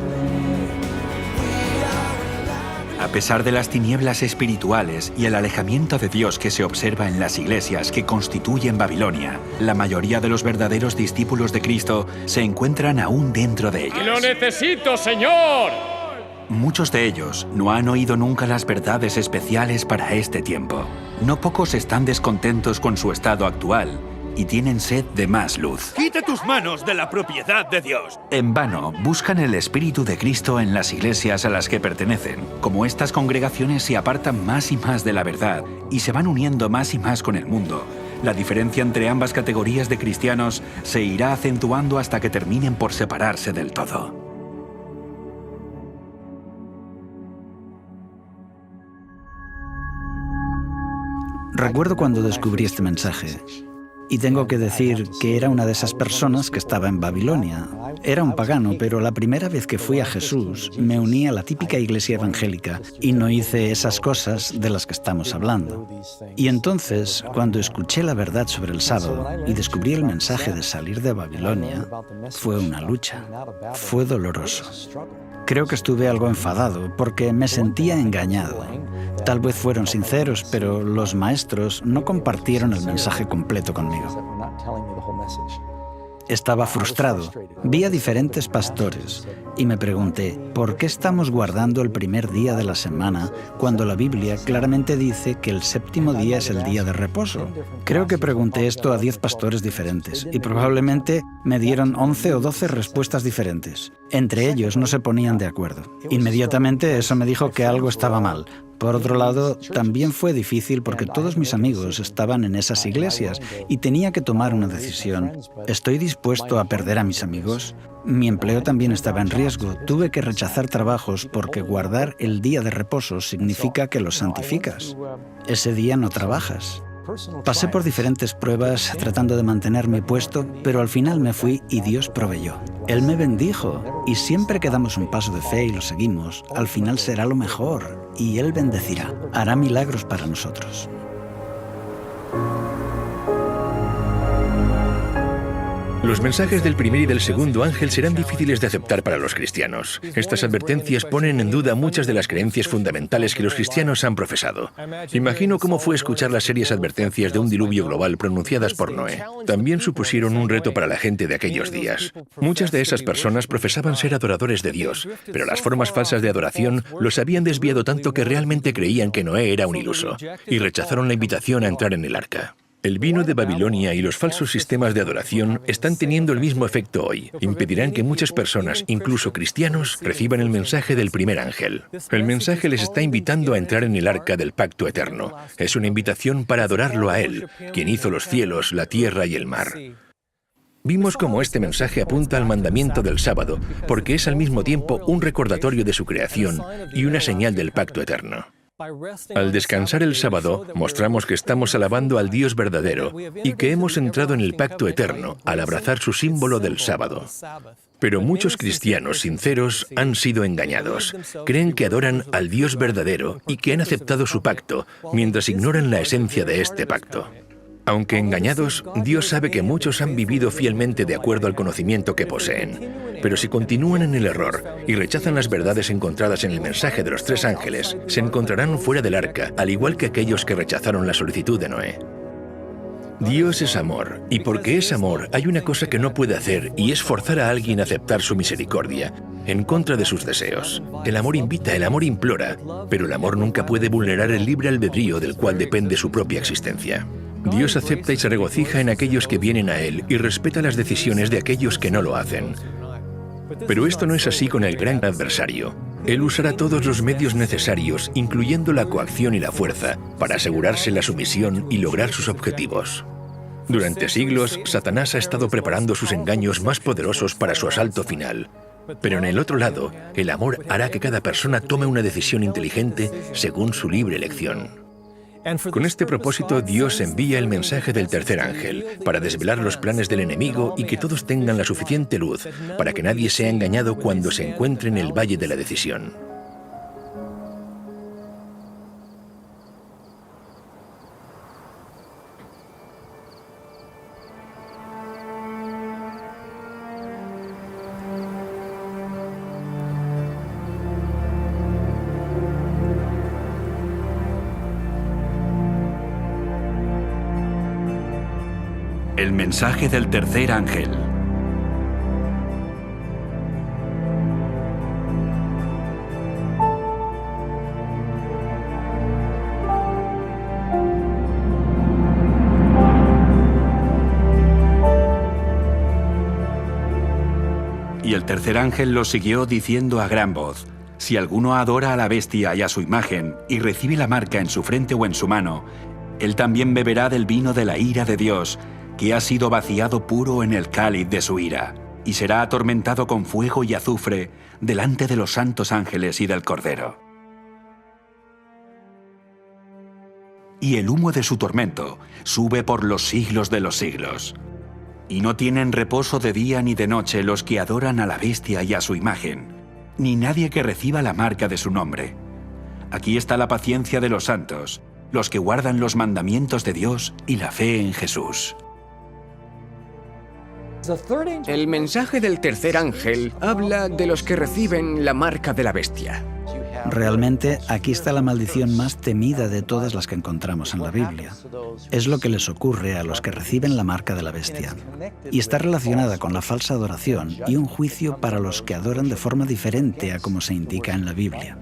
A pesar de las tinieblas espirituales y el alejamiento de Dios que se observa en las iglesias que constituyen Babilonia, la mayoría de los verdaderos discípulos de Cristo se encuentran aún dentro de ellas. ¡Lo necesito, Señor! Muchos de ellos no han oído nunca las verdades especiales para este tiempo. No pocos están descontentos con su estado actual y tienen sed de más luz. ¡Quita tus manos de la propiedad de Dios! En vano, buscan el Espíritu de Cristo en las iglesias a las que pertenecen. Como estas congregaciones se apartan más y más de la verdad y se van uniendo más y más con el mundo, la diferencia entre ambas categorías de cristianos se irá acentuando hasta que terminen por separarse del todo. Recuerdo cuando descubrí este mensaje. Y tengo que decir que era una de esas personas que estaba en Babilonia. Era un pagano, pero la primera vez que fui a Jesús me uní a la típica iglesia evangélica y no hice esas cosas de las que estamos hablando. Y entonces, cuando escuché la verdad sobre el sábado y descubrí el mensaje de salir de Babilonia, fue una lucha. Fue doloroso. Creo que estuve algo enfadado porque me sentía engañado. Tal vez fueron sinceros, pero los maestros no compartieron el mensaje completo conmigo. Estaba frustrado. Vi a diferentes pastores y me pregunté, ¿por qué estamos guardando el primer día de la semana cuando la Biblia claramente dice que el séptimo día es el día de reposo? Creo que pregunté esto a 10 pastores diferentes y probablemente me dieron 11 o 12 respuestas diferentes. Entre ellos no se ponían de acuerdo. Inmediatamente eso me dijo que algo estaba mal. Por otro lado, también fue difícil porque todos mis amigos estaban en esas iglesias y tenía que tomar una decisión. ¿Estoy dispuesto a perder a mis amigos? Mi empleo también estaba en riesgo. Tuve que rechazar trabajos porque guardar el día de reposo significa que lo santificas. Ese día no trabajas. Pasé por diferentes pruebas tratando de mantener mi puesto, pero al final me fui y Dios proveyó. Él me bendijo y siempre que damos un paso de fe y lo seguimos, al final será lo mejor y Él bendecirá, hará milagros para nosotros. Los mensajes del primer y del segundo ángel serán difíciles de aceptar para los cristianos. Estas advertencias ponen en duda muchas de las creencias fundamentales que los cristianos han profesado. Imagino cómo fue escuchar las serias advertencias de un diluvio global pronunciadas por Noé. También supusieron un reto para la gente de aquellos días. Muchas de esas personas profesaban ser adoradores de Dios, pero las formas falsas de adoración los habían desviado tanto que realmente creían que Noé era un iluso, y rechazaron la invitación a entrar en el arca. El vino de Babilonia y los falsos sistemas de adoración están teniendo el mismo efecto hoy. Impedirán que muchas personas, incluso cristianos, reciban el mensaje del primer ángel. El mensaje les está invitando a entrar en el arca del pacto eterno. Es una invitación para adorarlo a Él, quien hizo los cielos, la tierra y el mar. Vimos cómo este mensaje apunta al mandamiento del sábado, porque es al mismo tiempo un recordatorio de su creación y una señal del pacto eterno. Al descansar el sábado, mostramos que estamos alabando al Dios verdadero y que hemos entrado en el pacto eterno al abrazar su símbolo del sábado. Pero muchos cristianos sinceros han sido engañados. Creen que adoran al Dios verdadero y que han aceptado su pacto, mientras ignoran la esencia de este pacto. Aunque engañados, Dios sabe que muchos han vivido fielmente de acuerdo al conocimiento que poseen. Pero si continúan en el error y rechazan las verdades encontradas en el mensaje de los 3 ángeles, se encontrarán fuera del arca, al igual que aquellos que rechazaron la solicitud de Noé. Dios es amor, y porque es amor, hay una cosa que no puede hacer, y es forzar a alguien a aceptar su misericordia, en contra de sus deseos. El amor invita, el amor implora, pero el amor nunca puede vulnerar el libre albedrío del cual depende su propia existencia. Dios acepta y se regocija en aquellos que vienen a Él y respeta las decisiones de aquellos que no lo hacen. Pero esto no es así con el gran adversario. Él usará todos los medios necesarios, incluyendo la coacción y la fuerza, para asegurarse la sumisión y lograr sus objetivos. Durante siglos, Satanás ha estado preparando sus engaños más poderosos para su asalto final. Pero en el otro lado, el amor hará que cada persona tome una decisión inteligente según su libre elección. Con este propósito, Dios envía el mensaje del tercer ángel para desvelar los planes del enemigo y que todos tengan la suficiente luz para que nadie sea engañado cuando se encuentre en el valle de la decisión. El mensaje del tercer ángel. Y el tercer ángel los siguió diciendo a gran voz: si alguno adora a la bestia y a su imagen y recibe la marca en su frente o en su mano, él también beberá del vino de la ira de Dios, que ha sido vaciado puro en el cáliz de su ira, y será atormentado con fuego y azufre delante de los santos ángeles y del Cordero. Y el humo de su tormento sube por los siglos de los siglos. Y no tienen reposo de día ni de noche los que adoran a la bestia y a su imagen, ni nadie que reciba la marca de su nombre. Aquí está la paciencia de los santos, los que guardan los mandamientos de Dios y la fe en Jesús. El mensaje del tercer ángel habla de los que reciben la marca de la bestia. Realmente, aquí está la maldición más temida de todas las que encontramos en la Biblia. Es lo que les ocurre a los que reciben la marca de la bestia. Y está relacionada con la falsa adoración y un juicio para los que adoran de forma diferente a como se indica en la Biblia.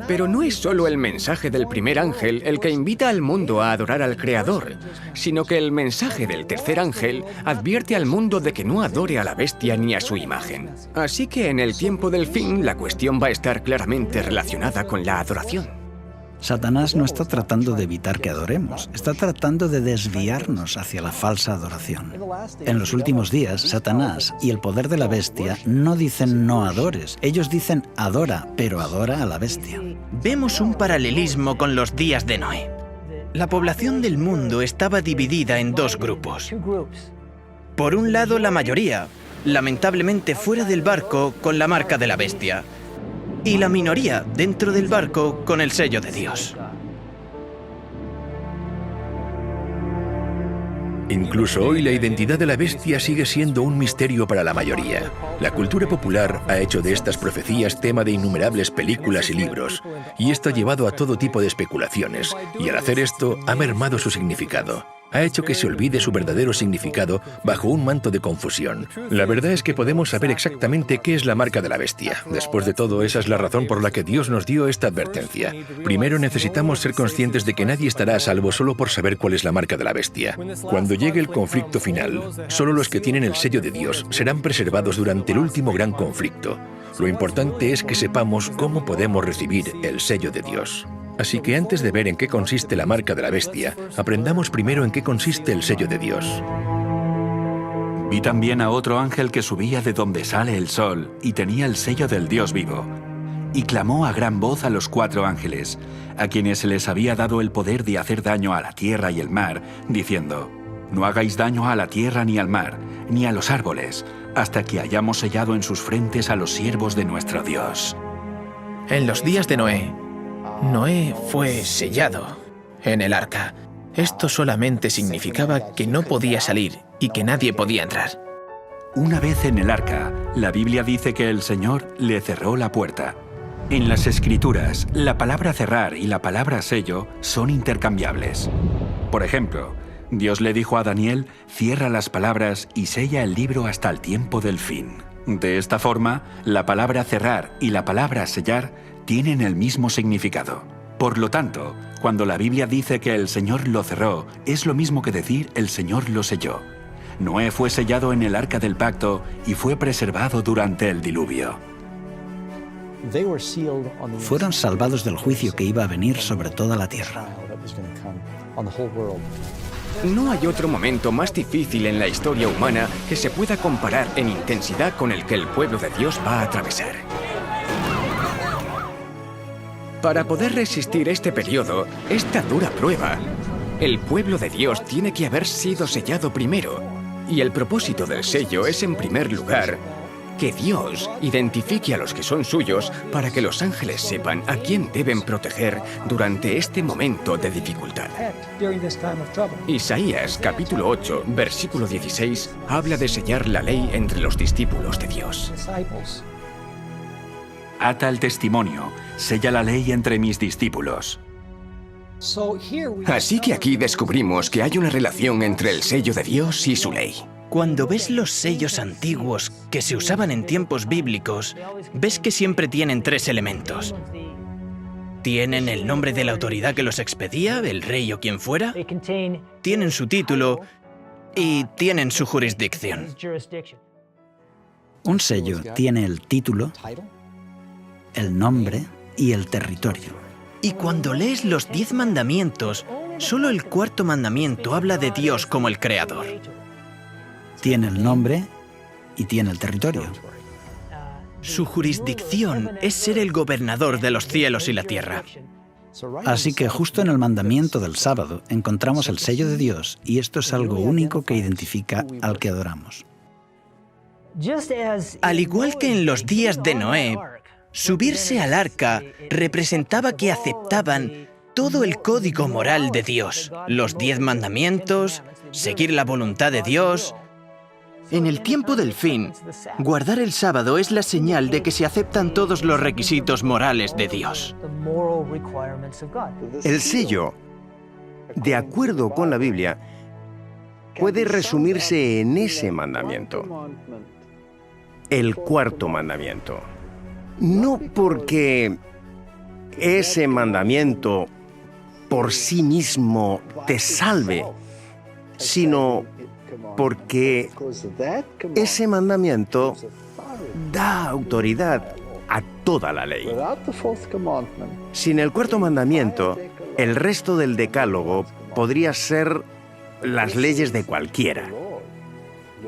Pero no es solo el mensaje del primer ángel el que invita al mundo a adorar al Creador, sino que el mensaje del tercer ángel advierte al mundo de que no adore a la bestia ni a su imagen. Así que en el tiempo del fin la cuestión va a estar claramente relacionada con la adoración. Satanás no está tratando de evitar que adoremos, está tratando de desviarnos hacia la falsa adoración. En los últimos días, Satanás y el poder de la bestia no dicen no adores, ellos dicen adora, pero adora a la bestia. Vemos un paralelismo con los días de Noé. La población del mundo estaba dividida en dos grupos. Por un lado, la mayoría, lamentablemente fuera del barco con la marca de la bestia, y la minoría dentro del barco con el sello de Dios. Incluso hoy la identidad de la bestia sigue siendo un misterio para la mayoría. La cultura popular ha hecho de estas profecías tema de innumerables películas y libros, y esto ha llevado a todo tipo de especulaciones, y al hacer esto ha mermado su significado. Ha hecho que se olvide su verdadero significado bajo un manto de confusión. La verdad es que podemos saber exactamente qué es la marca de la bestia. Después de todo, esa es la razón por la que Dios nos dio esta advertencia. Primero necesitamos ser conscientes de que nadie estará a salvo solo por saber cuál es la marca de la bestia. Cuando llegue el conflicto final, solo los que tienen el sello de Dios serán preservados durante el último gran conflicto. Lo importante es que sepamos cómo podemos recibir el sello de Dios. Así que antes de ver en qué consiste la marca de la bestia, aprendamos primero en qué consiste el sello de Dios. Vi también a otro ángel que subía de donde sale el sol y tenía el sello del Dios vivo. Y clamó a gran voz a los 4 ángeles, a quienes se les había dado el poder de hacer daño a la tierra y el mar, diciendo: no hagáis daño a la tierra ni al mar, ni a los árboles, hasta que hayamos sellado en sus frentes a los siervos de nuestro Dios. En los días de Noé fue sellado en el arca. Esto solamente significaba que no podía salir y que nadie podía entrar. Una vez en el arca, la Biblia dice que el Señor le cerró la puerta. En las Escrituras, la palabra cerrar y la palabra sello son intercambiables. Por ejemplo, Dios le dijo a Daniel: cierra las palabras y sella el libro hasta el tiempo del fin. De esta forma, la palabra cerrar y la palabra sellar tienen el mismo significado. Por lo tanto, cuando la Biblia dice que el Señor lo cerró, es lo mismo que decir el Señor lo selló. Noé fue sellado en el arca del pacto y fue preservado durante el diluvio. Fueron salvados del juicio que iba a venir sobre toda la tierra. No hay otro momento más difícil en la historia humana que se pueda comparar en intensidad con el que el pueblo de Dios va a atravesar. Para poder resistir este periodo, esta dura prueba, el pueblo de Dios tiene que haber sido sellado primero. Y el propósito del sello es, en primer lugar, que Dios identifique a los que son suyos para que los ángeles sepan a quién deben proteger durante este momento de dificultad. Isaías, capítulo 8, versículo 16, habla de sellar la ley entre los discípulos de Dios. Ata el testimonio, sella la ley entre mis discípulos. Así que aquí descubrimos que hay una relación entre el sello de Dios y su ley. Cuando ves los sellos antiguos que se usaban en tiempos bíblicos, ves que siempre tienen 3 elementos. Tienen el nombre de la autoridad que los expedía, el rey o quien fuera, tienen su título y tienen su jurisdicción. Un sello tiene el título, el nombre y el territorio. Y cuando lees los 10 mandamientos, solo el 4º mandamiento habla de Dios como el creador. Tiene el nombre y tiene el territorio. Su jurisdicción es ser el gobernador de los cielos y la tierra. Así que justo en el mandamiento del sábado encontramos el sello de Dios, y esto es algo único que identifica al que adoramos. Al igual que en los días de Noé, subirse al arca representaba que aceptaban todo el código moral de Dios, los 10 mandamientos, seguir la voluntad de Dios. En el tiempo del fin, guardar el sábado es la señal de que se aceptan todos los requisitos morales de Dios. El sello, de acuerdo con la Biblia, puede resumirse en ese mandamiento, el cuarto mandamiento. No porque ese mandamiento por sí mismo te salve, sino porque ese mandamiento da autoridad a toda la ley. Sin el cuarto mandamiento, el resto del decálogo podría ser las leyes de cualquiera.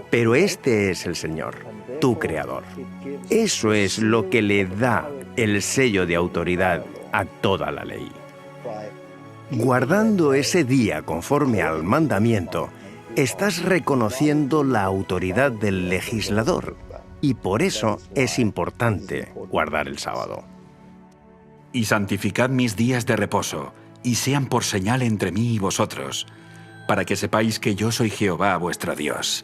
Pero este es el Señor, tu Creador. Eso es lo que le da el sello de autoridad a toda la ley. Guardando ese día conforme al mandamiento, estás reconociendo la autoridad del legislador, y por eso es importante guardar el sábado. Y santificad mis días de reposo, y sean por señal entre mí y vosotros, para que sepáis que yo soy Jehová vuestro Dios.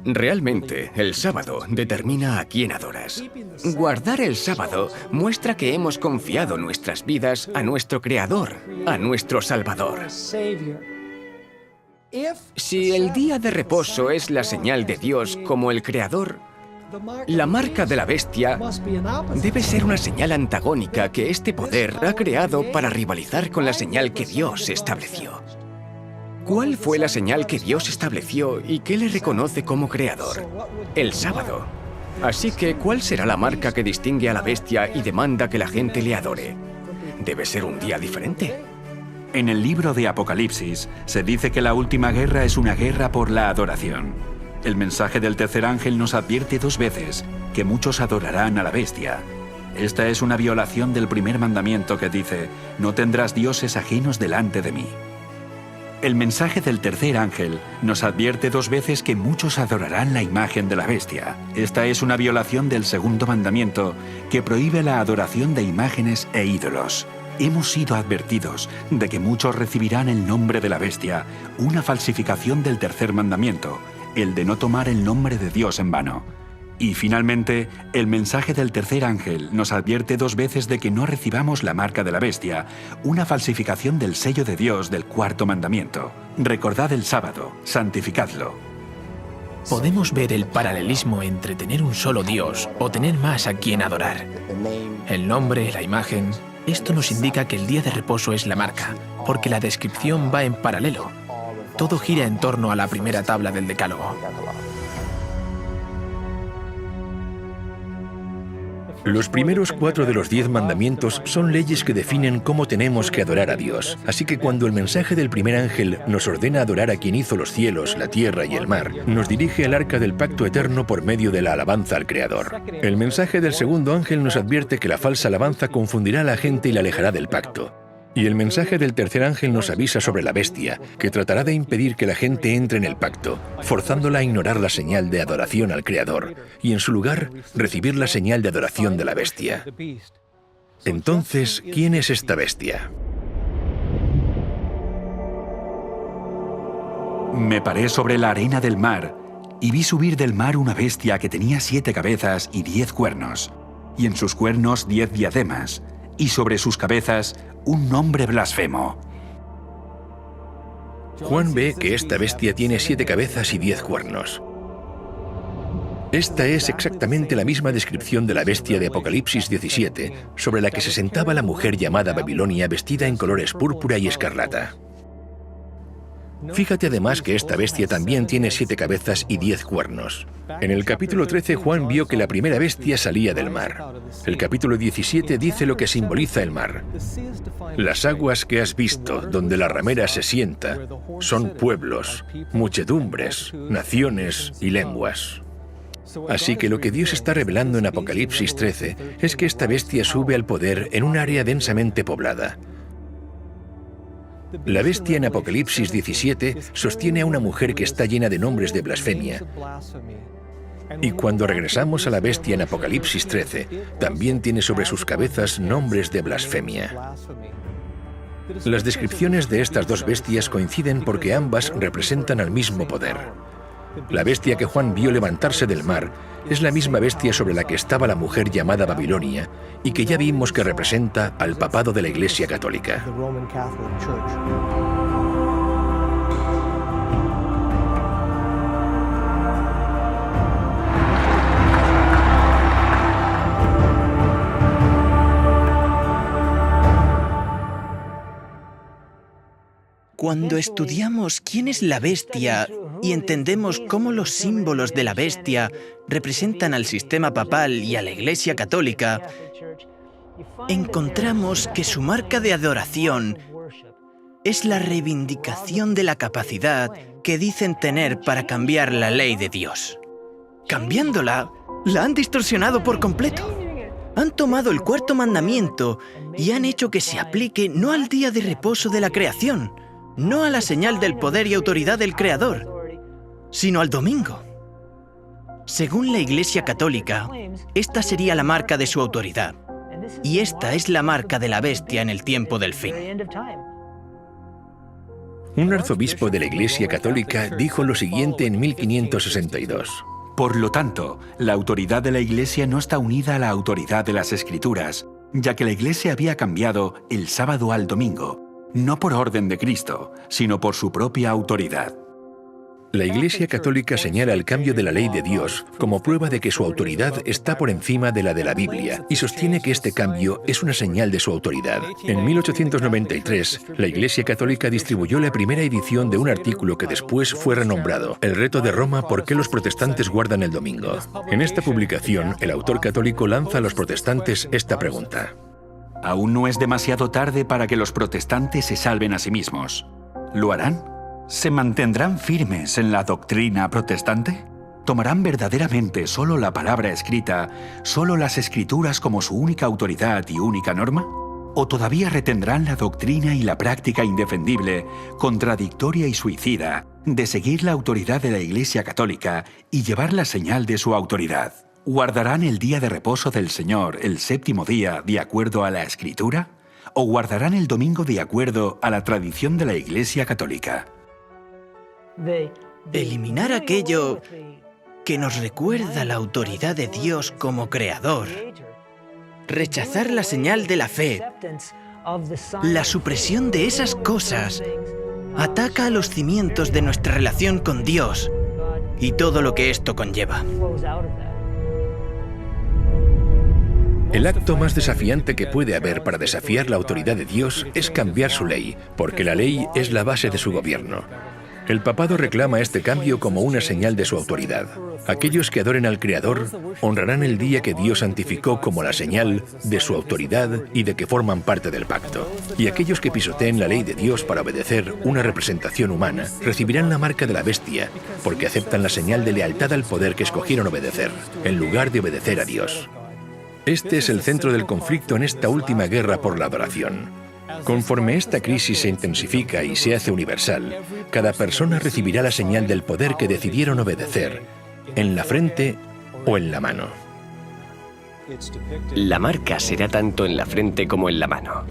Realmente, el sábado determina a quién adoras. Guardar el sábado muestra que hemos confiado nuestras vidas a nuestro Creador, a nuestro Salvador. Si el día de reposo es la señal de Dios como el Creador, la marca de la bestia debe ser una señal antagónica que este poder ha creado para rivalizar con la señal que Dios estableció. ¿Cuál fue la señal que Dios estableció y que le reconoce como creador? El sábado. Así que, ¿cuál será la marca que distingue a la bestia y demanda que la gente le adore? Debe ser un día diferente. En el libro de Apocalipsis se dice que la última guerra es una guerra por la adoración. El mensaje del tercer ángel nos advierte 2 veces que muchos adorarán a la bestia. Esta es una violación del primer mandamiento que dice: no tendrás dioses ajenos delante de mí. El mensaje del tercer ángel nos advierte 2 veces que muchos adorarán la imagen de la bestia. Esta es una violación del segundo mandamiento que prohíbe la adoración de imágenes e ídolos. Hemos sido advertidos de que muchos recibirán el nombre de la bestia, una falsificación del tercer mandamiento, el de no tomar el nombre de Dios en vano. Y finalmente, el mensaje del tercer ángel nos advierte 2 veces de que no recibamos la marca de la bestia, una falsificación del sello de Dios del cuarto mandamiento. Recordad el sábado, santificadlo. Podemos ver el paralelismo entre tener un solo Dios o tener más a quien adorar. El nombre, la imagen, esto nos indica que el día de reposo es la marca, porque la descripción va en paralelo. Todo gira en torno a la primera tabla del Decálogo. Los primeros 4 de los 10 mandamientos son leyes que definen cómo tenemos que adorar a Dios. Así que cuando el mensaje del primer ángel nos ordena adorar a quien hizo los cielos, la tierra y el mar, nos dirige al arca del pacto eterno por medio de la alabanza al Creador. El mensaje del segundo ángel nos advierte que la falsa alabanza confundirá a la gente y la alejará del pacto. Y el mensaje del tercer ángel nos avisa sobre la bestia, que tratará de impedir que la gente entre en el pacto, forzándola a ignorar la señal de adoración al Creador, y en su lugar, recibir la señal de adoración de la bestia. Entonces, ¿quién es esta bestia? Me paré sobre la arena del mar, y vi subir del mar una bestia que tenía 7 cabezas y 10 cuernos, y en sus cuernos 10 diademas, y sobre sus cabezas un nombre blasfemo. Juan ve que esta bestia tiene 7 cabezas y 10 cuernos. Esta es exactamente la misma descripción de la bestia de Apocalipsis 17, sobre la que se sentaba la mujer llamada Babilonia vestida en colores púrpura y escarlata. Fíjate además que esta bestia también tiene 7 cabezas y 10 cuernos. En el capítulo 13 Juan vio que la primera bestia salía del mar. El capítulo 17 dice lo que simboliza el mar. Las aguas que has visto, donde la ramera se sienta, son pueblos, muchedumbres, naciones y lenguas. Así que lo que Dios está revelando en Apocalipsis 13 es que esta bestia sube al poder en un área densamente poblada. La bestia en Apocalipsis 17 sostiene a una mujer que está llena de nombres de blasfemia. Y cuando regresamos a la bestia en Apocalipsis 13, también tiene sobre sus cabezas nombres de blasfemia. Las descripciones de estas 2 bestias coinciden porque ambas representan al mismo poder. La bestia que Juan vio levantarse del mar es la misma bestia sobre la que estaba la mujer llamada Babilonia y que ya vimos que representa al papado de la Iglesia Católica. Cuando estudiamos quién es la bestia y entendemos cómo los símbolos de la bestia representan al sistema papal y a la Iglesia Católica, encontramos que su marca de adoración es la reivindicación de la capacidad que dicen tener para cambiar la ley de Dios. Cambiándola, la han distorsionado por completo. Han tomado el cuarto mandamiento y han hecho que se aplique no al día de reposo de la creación, no a la señal del poder y autoridad del Creador, sino al domingo. Según la Iglesia Católica, esta sería la marca de su autoridad, y esta es la marca de la bestia en el tiempo del fin. Un arzobispo de la Iglesia Católica dijo lo siguiente en 1562. Por lo tanto, la autoridad de la Iglesia no está unida a la autoridad de las Escrituras, ya que la Iglesia había cambiado el sábado al domingo, no por orden de Cristo, sino por su propia autoridad. La Iglesia Católica señala el cambio de la ley de Dios como prueba de que su autoridad está por encima de la Biblia y sostiene que este cambio es una señal de su autoridad. En 1893, la Iglesia Católica distribuyó la primera edición de un artículo que después fue renombrado El reto de Roma: ¿por qué los protestantes guardan el domingo? En esta publicación, el autor católico lanza a los protestantes esta pregunta. Aún no es demasiado tarde para que los protestantes se salven a sí mismos. ¿Lo harán? ¿Se mantendrán firmes en la doctrina protestante? ¿Tomarán verdaderamente solo la palabra escrita, solo las Escrituras como su única autoridad y única norma? ¿O todavía retendrán la doctrina y la práctica indefendible, contradictoria y suicida, de seguir la autoridad de la Iglesia Católica y llevar la señal de su autoridad? ¿Guardarán el día de reposo del Señor, el séptimo día, de acuerdo a la Escritura? ¿O guardarán el domingo de acuerdo a la tradición de la Iglesia Católica? Eliminar aquello que nos recuerda la autoridad de Dios como Creador, rechazar la señal de la fe, la supresión de esas cosas, ataca a los cimientos de nuestra relación con Dios y todo lo que esto conlleva. El acto más desafiante que puede haber para desafiar la autoridad de Dios es cambiar su ley, porque la ley es la base de su gobierno. El papado reclama este cambio como una señal de su autoridad. Aquellos que adoren al Creador honrarán el día que Dios santificó como la señal de su autoridad y de que forman parte del pacto. Y aquellos que pisoteen la ley de Dios para obedecer una representación humana recibirán la marca de la bestia, porque aceptan la señal de lealtad al poder que escogieron obedecer, en lugar de obedecer a Dios. Este es el centro del conflicto en esta última guerra por la adoración. Conforme esta crisis se intensifica y se hace universal, cada persona recibirá la señal del poder que decidieron obedecer, en la frente o en la mano. La marca será tanto en la frente como en la mano.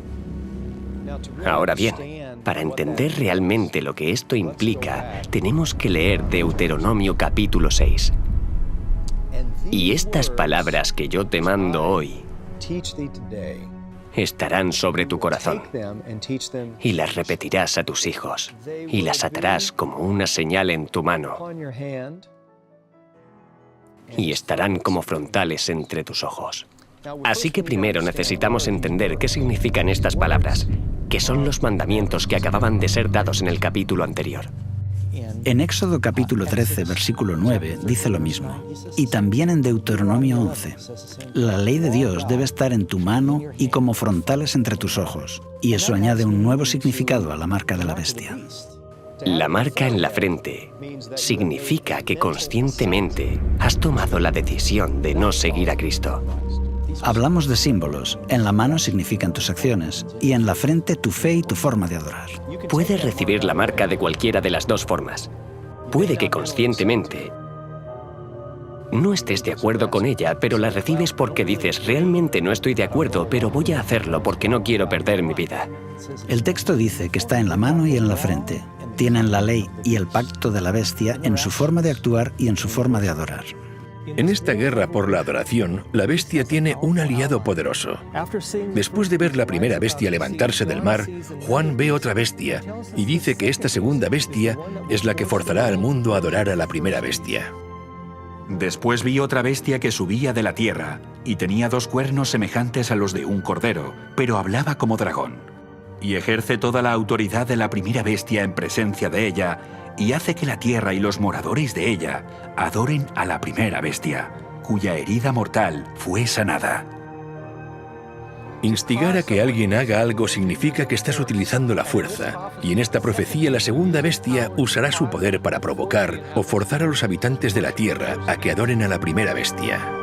Ahora bien, para entender realmente lo que esto implica, tenemos que leer Deuteronomio capítulo 6. Y estas palabras que yo te mando hoy estarán sobre tu corazón, y las repetirás a tus hijos, y las atarás como una señal en tu mano, y estarán como frontales entre tus ojos. Así que primero necesitamos entender qué significan estas palabras, que son los mandamientos que acababan de ser dados en el capítulo anterior. En Éxodo capítulo 13, versículo 9, dice lo mismo. Y también en Deuteronomio 11. La ley de Dios debe estar en tu mano y como frontales entre tus ojos. Y eso añade un nuevo significado a la marca de la bestia. La marca en la frente significa que conscientemente has tomado la decisión de no seguir a Cristo. Hablamos de símbolos. En la mano significan tus acciones y en la frente tu fe y tu forma de adorar. Puedes recibir la marca de cualquiera de las dos formas. Puede que conscientemente no estés de acuerdo con ella, pero la recibes porque dices, realmente no estoy de acuerdo, pero voy a hacerlo porque no quiero perder mi vida. El texto dice que está en la mano y en la frente. Tienen la ley y el pacto de la bestia en su forma de actuar y en su forma de adorar. En esta guerra por la adoración, la bestia tiene un aliado poderoso. Después de ver la primera bestia levantarse del mar, Juan ve otra bestia y dice que esta segunda bestia es la que forzará al mundo a adorar a la primera bestia. Después vi otra bestia que subía de la tierra y tenía 2 cuernos semejantes a los de un cordero, pero hablaba como dragón. Y ejerce toda la autoridad de la primera bestia en presencia de ella y hace que la tierra y los moradores de ella adoren a la primera bestia, cuya herida mortal fue sanada. Instigar a que alguien haga algo significa que estás utilizando la fuerza, y en esta profecía la segunda bestia usará su poder para provocar o forzar a los habitantes de la tierra a que adoren a la primera bestia.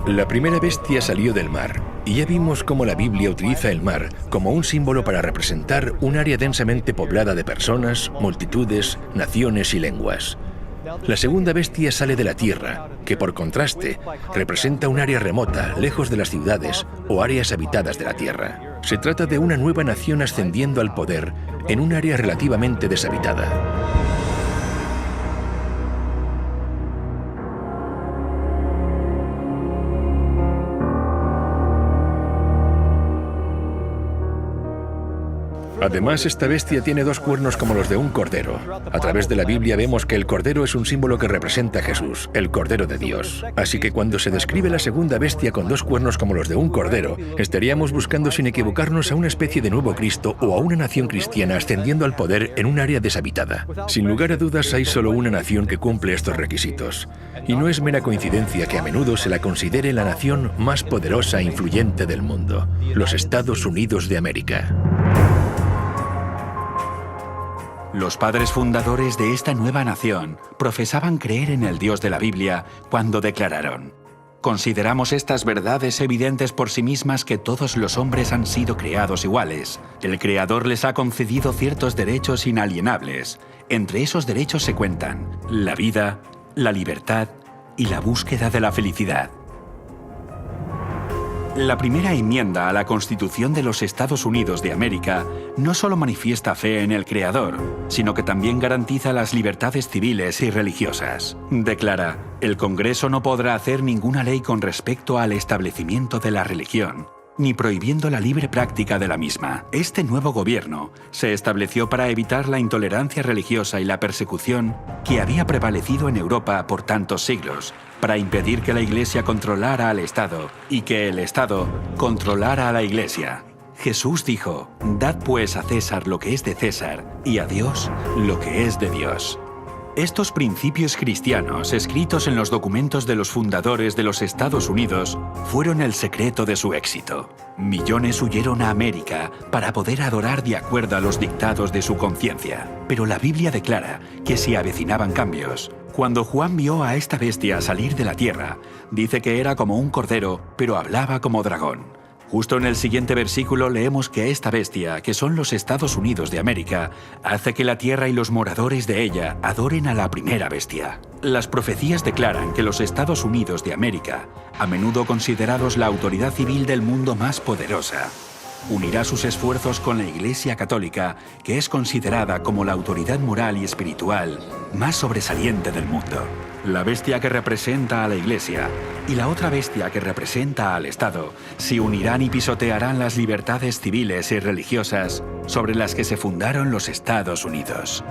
La primera bestia salió del mar, y ya vimos cómo la Biblia utiliza el mar como un símbolo para representar un área densamente poblada de personas, multitudes, naciones y lenguas. La segunda bestia sale de la tierra, que por contraste representa un área remota, lejos de las ciudades o áreas habitadas de la tierra. Se trata de una nueva nación ascendiendo al poder en un área relativamente deshabitada. Además, esta bestia tiene 2 cuernos como los de un cordero. A través de la Biblia vemos que el cordero es un símbolo que representa a Jesús, el Cordero de Dios. Así que cuando se describe la segunda bestia con 2 cuernos como los de un cordero, estaríamos buscando sin equivocarnos a una especie de nuevo Cristo o a una nación cristiana ascendiendo al poder en un área deshabitada. Sin lugar a dudas, hay solo una nación que cumple estos requisitos. Y no es mera coincidencia que a menudo se la considere la nación más poderosa e influyente del mundo, los Estados Unidos de América. Los padres fundadores de esta nueva nación profesaban creer en el Dios de la Biblia cuando declararon: «Consideramos estas verdades evidentes por sí mismas que todos los hombres han sido creados iguales. El Creador les ha concedido ciertos derechos inalienables. Entre esos derechos se cuentan la vida, la libertad y la búsqueda de la felicidad». La primera enmienda a la Constitución de los Estados Unidos de América no solo manifiesta fe en el Creador, sino que también garantiza las libertades civiles y religiosas. Declara: el Congreso no podrá hacer ninguna ley con respecto al establecimiento de la religión, ni prohibiendo la libre práctica de la misma. Este nuevo gobierno se estableció para evitar la intolerancia religiosa y la persecución que había prevalecido en Europa por tantos siglos, para impedir que la Iglesia controlara al Estado y que el Estado controlara a la Iglesia. Jesús dijo: «Dad pues a César lo que es de César y a Dios lo que es de Dios». Estos principios cristianos, escritos en los documentos de los fundadores de los Estados Unidos, fueron el secreto de su éxito. Millones huyeron a América para poder adorar de acuerdo a los dictados de su conciencia. Pero la Biblia declara que se avecinaban cambios. Cuando Juan vio a esta bestia salir de la tierra, dice que era como un cordero, pero hablaba como dragón. Justo en el siguiente versículo leemos que esta bestia, que son los Estados Unidos de América, hace que la tierra y los moradores de ella adoren a la primera bestia. Las profecías declaran que los Estados Unidos de América, a menudo considerados la autoridad civil del mundo más poderosa, unirá sus esfuerzos con la Iglesia Católica, que es considerada como la autoridad moral y espiritual más sobresaliente del mundo. La bestia que representa a la Iglesia y la otra bestia que representa al Estado se unirán y pisotearán las libertades civiles y religiosas sobre las que se fundaron los Estados Unidos.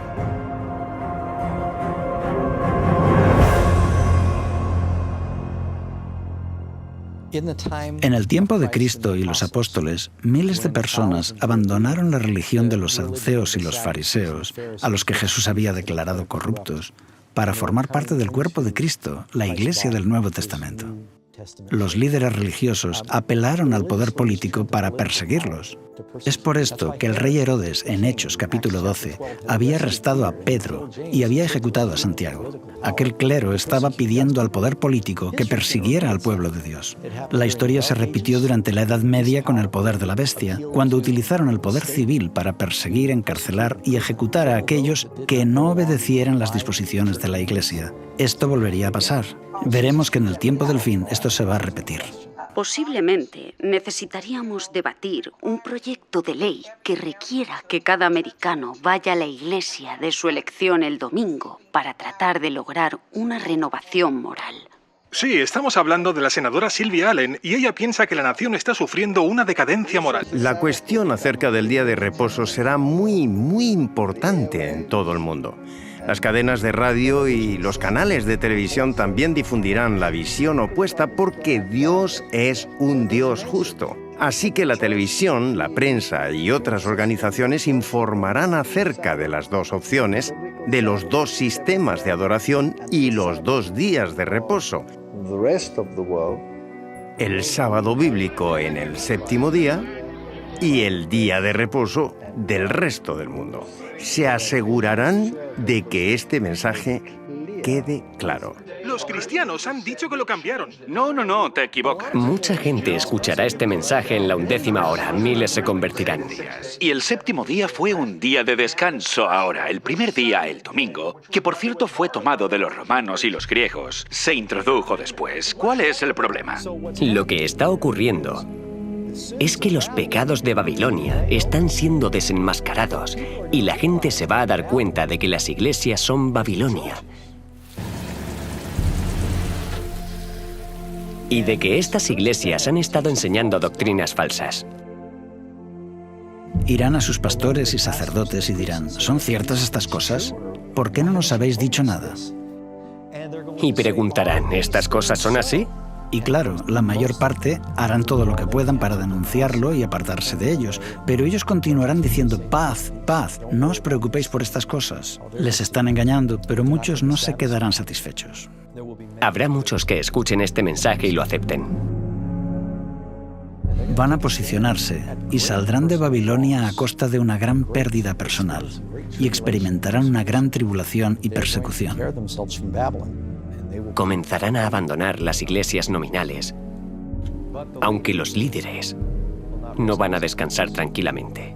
En el tiempo de Cristo y los apóstoles, miles de personas abandonaron la religión de los saduceos y los fariseos, a los que Jesús había declarado corruptos, para formar parte del cuerpo de Cristo, la Iglesia del Nuevo Testamento. Los líderes religiosos apelaron al poder político para perseguirlos. Es por esto que el rey Herodes, en Hechos capítulo 12, había arrestado a Pedro y había ejecutado a Santiago. Aquel clero estaba pidiendo al poder político que persiguiera al pueblo de Dios. La historia se repitió durante la Edad Media con el poder de la bestia, cuando utilizaron el poder civil para perseguir, encarcelar y ejecutar a aquellos que no obedecieran las disposiciones de la Iglesia. Esto volvería a pasar. Veremos que en el tiempo del fin esto se va a repetir. Posiblemente necesitaríamos debatir un proyecto de ley que requiera que cada americano vaya a la iglesia de su elección el domingo para tratar de lograr una renovación moral. Sí, estamos hablando de la senadora Sylvia Allen y ella piensa que la nación está sufriendo una decadencia moral. La cuestión acerca del día de reposo será muy importante en todo el mundo. Las cadenas de radio y los canales de televisión también difundirán la visión opuesta porque Dios es un Dios justo. Así que la televisión, la prensa y otras organizaciones informarán acerca de las dos opciones, de los dos sistemas de adoración y los dos días de reposo. El sábado bíblico en el séptimo día y el día de reposo del resto del mundo. Se asegurarán de que este mensaje quede claro. Los cristianos han dicho que lo cambiaron. No, te equivocas. Mucha gente escuchará este mensaje en la 11ª hora. Miles se convertirán. Y el séptimo día fue un día de descanso ahora. El primer día, el domingo, que por cierto fue tomado de los romanos y los griegos, se introdujo después. ¿Cuál es el problema? Lo que está ocurriendo es que los pecados de Babilonia están siendo desenmascarados y la gente se va a dar cuenta de que las iglesias son Babilonia. Y de que estas iglesias han estado enseñando doctrinas falsas. Irán a sus pastores y sacerdotes y dirán, ¿son ciertas estas cosas? ¿Por qué no nos habéis dicho nada? Y preguntarán, ¿estas cosas son así? Y claro, la mayor parte harán todo lo que puedan para denunciarlo y apartarse de ellos, pero ellos continuarán diciendo paz, paz, no os preocupéis por estas cosas. Les están engañando, pero muchos no se quedarán satisfechos. Habrá muchos que escuchen este mensaje y lo acepten. Van a posicionarse y saldrán de Babilonia a costa de una gran pérdida personal y experimentarán una gran tribulación y persecución. Comenzarán a abandonar las iglesias nominales, aunque los líderes no van a descansar tranquilamente.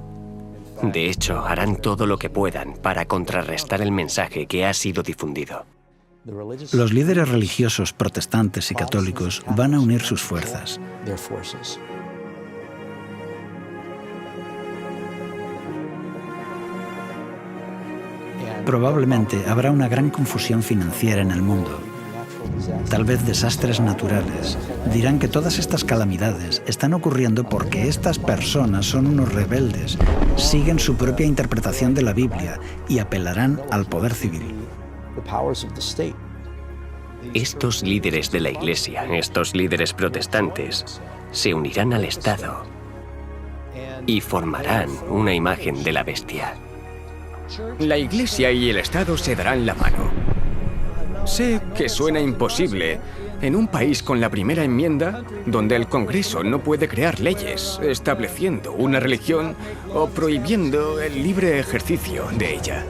De hecho, harán todo lo que puedan para contrarrestar el mensaje que ha sido difundido. Los líderes religiosos protestantes y católicos van a unir sus fuerzas. Probablemente habrá una gran confusión financiera en el mundo. Tal vez desastres naturales. Dirán que todas estas calamidades están ocurriendo porque estas personas son unos rebeldes, siguen su propia interpretación de la Biblia y apelarán al poder civil. Estos líderes de la Iglesia, estos líderes protestantes, se unirán al Estado y formarán una imagen de la bestia. La Iglesia y el Estado se darán la mano. Sé que suena imposible en un país con la primera enmienda, donde el Congreso no puede crear leyes estableciendo una religión o prohibiendo el libre ejercicio de ella.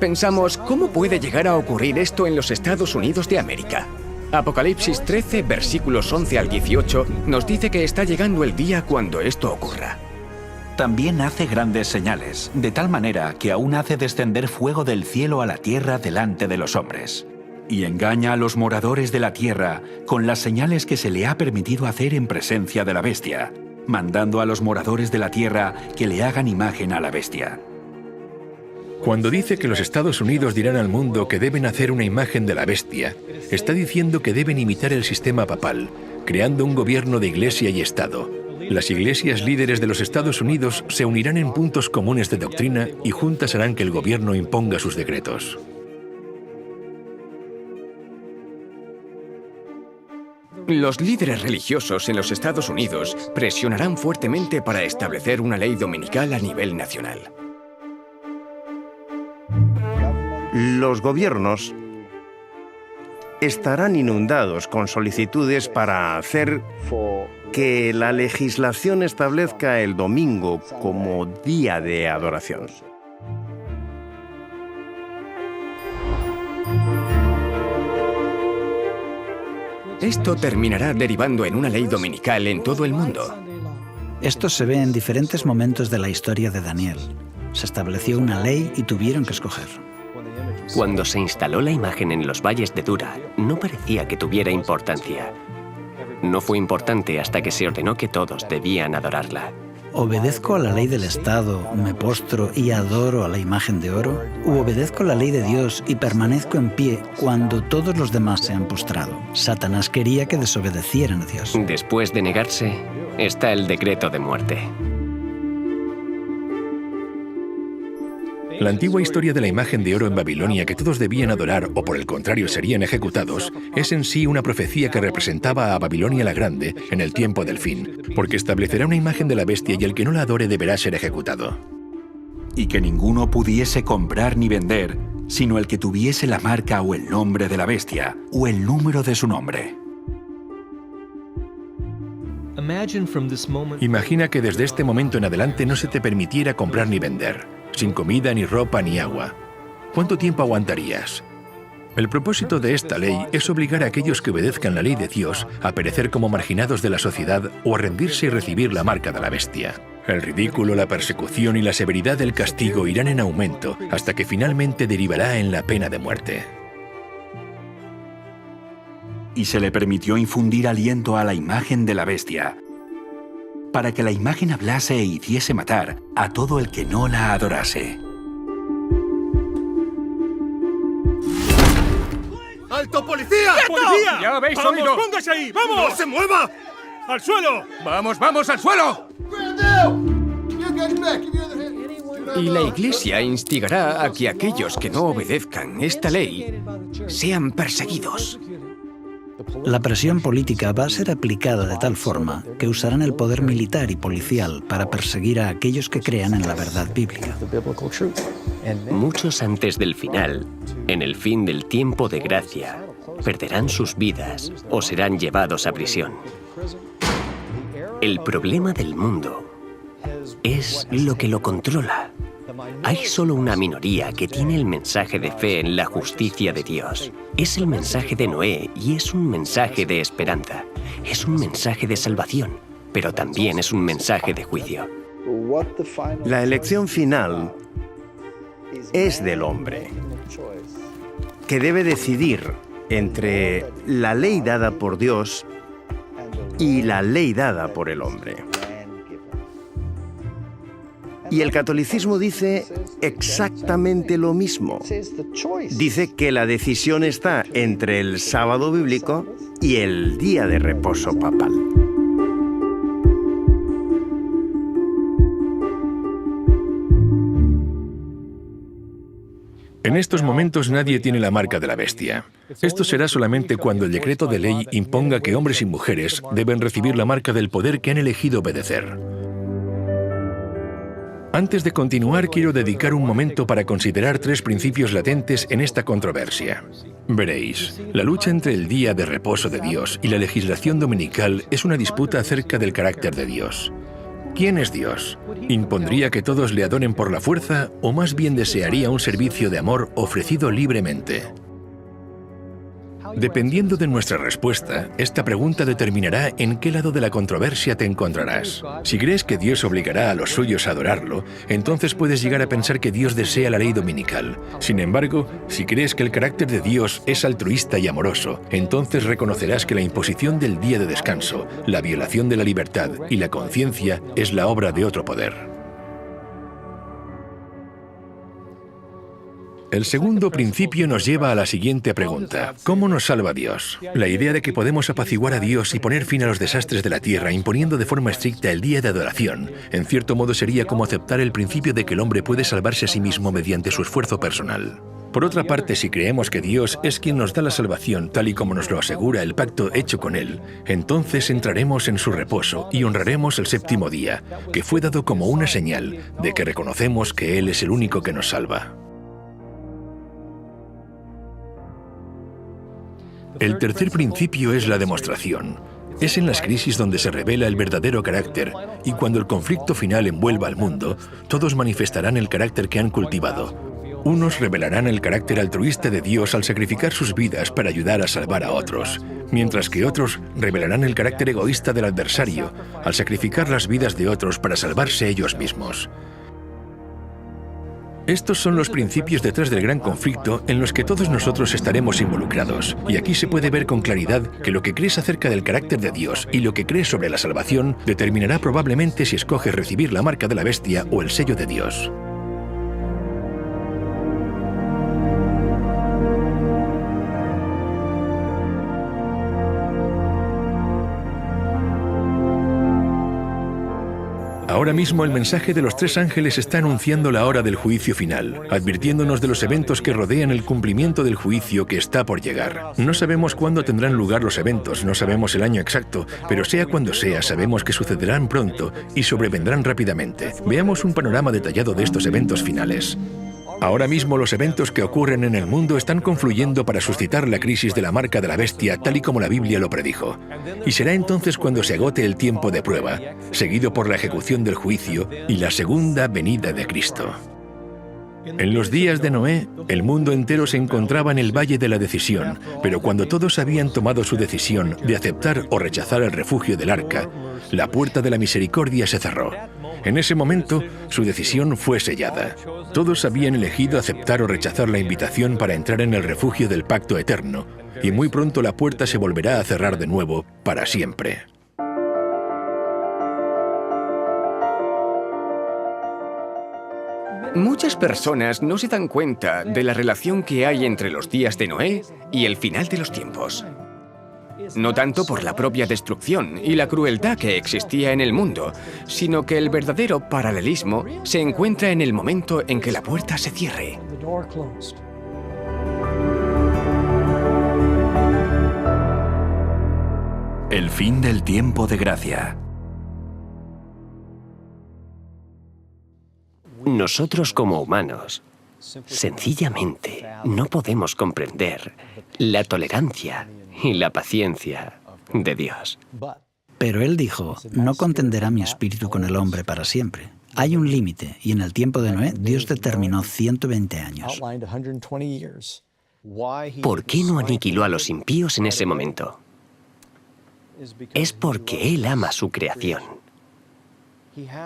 Pensamos, ¿cómo puede llegar a ocurrir esto en los Estados Unidos de América? Apocalipsis 13, versículos 11 al 18, nos dice que está llegando el día cuando esto ocurra. También hace grandes señales, de tal manera que aún hace descender fuego del cielo a la tierra delante de los hombres. Y engaña a los moradores de la tierra con las señales que se le ha permitido hacer en presencia de la bestia, mandando a los moradores de la tierra que le hagan imagen a la bestia. Cuando dice que los Estados Unidos dirán al mundo que deben hacer una imagen de la bestia, está diciendo que deben imitar el sistema papal, creando un gobierno de iglesia y Estado. Las iglesias líderes de los Estados Unidos se unirán en puntos comunes de doctrina y juntas harán que el gobierno imponga sus decretos. Los líderes religiosos en los Estados Unidos presionarán fuertemente para establecer una ley dominical a nivel nacional. Los gobiernos estarán inundados con solicitudes para hacer que la legislación establezca el domingo como día de adoración. Esto terminará derivando en una ley dominical en todo el mundo. Esto se ve en diferentes momentos de la historia de Daniel. Se estableció una ley y tuvieron que escoger. Cuando se instaló la imagen en los valles de Dura, no parecía que tuviera importancia. No fue importante hasta que se ordenó que todos debían adorarla. ¿Obedezco a la ley del Estado, me postro y adoro a la imagen de oro? ¿O obedezco la ley de Dios y permanezco en pie cuando todos los demás se han postrado? Satanás quería que desobedecieran a Dios. Después de negarse, está el decreto de muerte. La antigua historia de la imagen de oro en Babilonia que todos debían adorar o por el contrario serían ejecutados es en sí una profecía que representaba a Babilonia la Grande en el tiempo del fin, porque establecerá una imagen de la bestia y el que no la adore deberá ser ejecutado. Y que ninguno pudiese comprar ni vender, sino el que tuviese la marca o el nombre de la bestia, o el número de su nombre. Imagina que desde este momento en adelante no se te permitiera comprar ni vender, sin comida, ni ropa, ni agua. ¿Cuánto tiempo aguantarías? El propósito de esta ley es obligar a aquellos que obedezcan la ley de Dios a perecer como marginados de la sociedad o a rendirse y recibir la marca de la bestia. El ridículo, la persecución y la severidad del castigo irán en aumento hasta que finalmente derivará en la pena de muerte. Y se le permitió infundir aliento a la imagen de la bestia, para que la imagen hablase e hiciese matar a todo el que no la adorase. ¡Alto, policía! ¡Quieto! ¡Policía! ¡Ya habéis ¡Vamos, oído! póngase ahí! ¡Vamos! ¡No se mueva! ¡Al suelo! ¡Vamos, vamos, al suelo! Y la Iglesia instigará a que aquellos que no obedezcan esta ley sean perseguidos. La presión política va a ser aplicada de tal forma que usarán el poder militar y policial para perseguir a aquellos que crean en la verdad bíblica. Muchos antes del final, en el fin del tiempo de gracia, perderán sus vidas o serán llevados a prisión. El problema del mundo es lo que lo controla. Hay solo una minoría que tiene el mensaje de fe en la justicia de Dios. Es el mensaje de Noé y es un mensaje de esperanza. Es un mensaje de salvación, pero también es un mensaje de juicio. La elección final es del hombre, que debe decidir entre la ley dada por Dios y la ley dada por el hombre. Y el catolicismo dice exactamente lo mismo. Dice que la decisión está entre el sábado bíblico y el día de reposo papal. En estos momentos nadie tiene la marca de la bestia. Esto será solamente cuando el decreto de ley imponga que hombres y mujeres deben recibir la marca del poder que han elegido obedecer. Antes de continuar, quiero dedicar un momento para considerar 3 principios latentes en esta controversia. Veréis, la lucha entre el día de reposo de Dios y la legislación dominical es una disputa acerca del carácter de Dios. ¿Quién es Dios? ¿Impondría que todos le adoren por la fuerza o más bien desearía un servicio de amor ofrecido libremente? Dependiendo de nuestra respuesta, esta pregunta determinará en qué lado de la controversia te encontrarás. Si crees que Dios obligará a los suyos a adorarlo, entonces puedes llegar a pensar que Dios desea la ley dominical. Sin embargo, si crees que el carácter de Dios es altruista y amoroso, entonces reconocerás que la imposición del día de descanso, la violación de la libertad y la conciencia es la obra de otro poder. El segundo principio nos lleva a la siguiente pregunta. ¿Cómo nos salva Dios? La idea de que podemos apaciguar a Dios y poner fin a los desastres de la tierra imponiendo de forma estricta el día de adoración, en cierto modo sería como aceptar el principio de que el hombre puede salvarse a sí mismo mediante su esfuerzo personal. Por otra parte, si creemos que Dios es quien nos da la salvación, tal y como nos lo asegura el pacto hecho con Él, entonces entraremos en su reposo y honraremos el séptimo día, que fue dado como una señal de que reconocemos que Él es el único que nos salva. El tercer principio es la demostración. Es en las crisis donde se revela el verdadero carácter, y cuando el conflicto final envuelva al mundo, todos manifestarán el carácter que han cultivado. Unos revelarán el carácter altruista de Dios al sacrificar sus vidas para ayudar a salvar a otros, mientras que otros revelarán el carácter egoísta del adversario al sacrificar las vidas de otros para salvarse ellos mismos. Estos son los principios detrás del gran conflicto en los que todos nosotros estaremos involucrados. Y aquí se puede ver con claridad que lo que crees acerca del carácter de Dios y lo que crees sobre la salvación determinará probablemente si escoges recibir la marca de la bestia o el sello de Dios. Ahora mismo el mensaje de los tres ángeles está anunciando la hora del juicio final, advirtiéndonos de los eventos que rodean el cumplimiento del juicio que está por llegar. No sabemos cuándo tendrán lugar los eventos, no sabemos el año exacto, pero sea cuando sea, sabemos que sucederán pronto y sobrevendrán rápidamente. Veamos un panorama detallado de estos eventos finales. Ahora mismo los eventos que ocurren en el mundo están confluyendo para suscitar la crisis de la marca de la bestia, tal y como la Biblia lo predijo. Y será entonces cuando se agote el tiempo de prueba, seguido por la ejecución del juicio y la segunda venida de Cristo. En los días de Noé, el mundo entero se encontraba en el valle de la decisión, pero cuando todos habían tomado su decisión de aceptar o rechazar el refugio del arca, la puerta de la misericordia se cerró. En ese momento, su decisión fue sellada. Todos habían elegido aceptar o rechazar la invitación para entrar en el refugio del pacto eterno, y muy pronto la puerta se volverá a cerrar de nuevo para siempre. Muchas personas no se dan cuenta de la relación que hay entre los días de Noé y el final de los tiempos. No tanto por la propia destrucción y la crueldad que existía en el mundo, sino que el verdadero paralelismo se encuentra en el momento en que la puerta se cierre. El fin del tiempo de gracia. Nosotros como humanos, sencillamente, no podemos comprender la tolerancia y la paciencia de Dios. Pero él dijo, no contenderá mi espíritu con el hombre para siempre. Hay un límite, y en el tiempo de Noé, Dios determinó 120 años. ¿Por qué no aniquiló a los impíos en ese momento? Es porque Él ama su creación.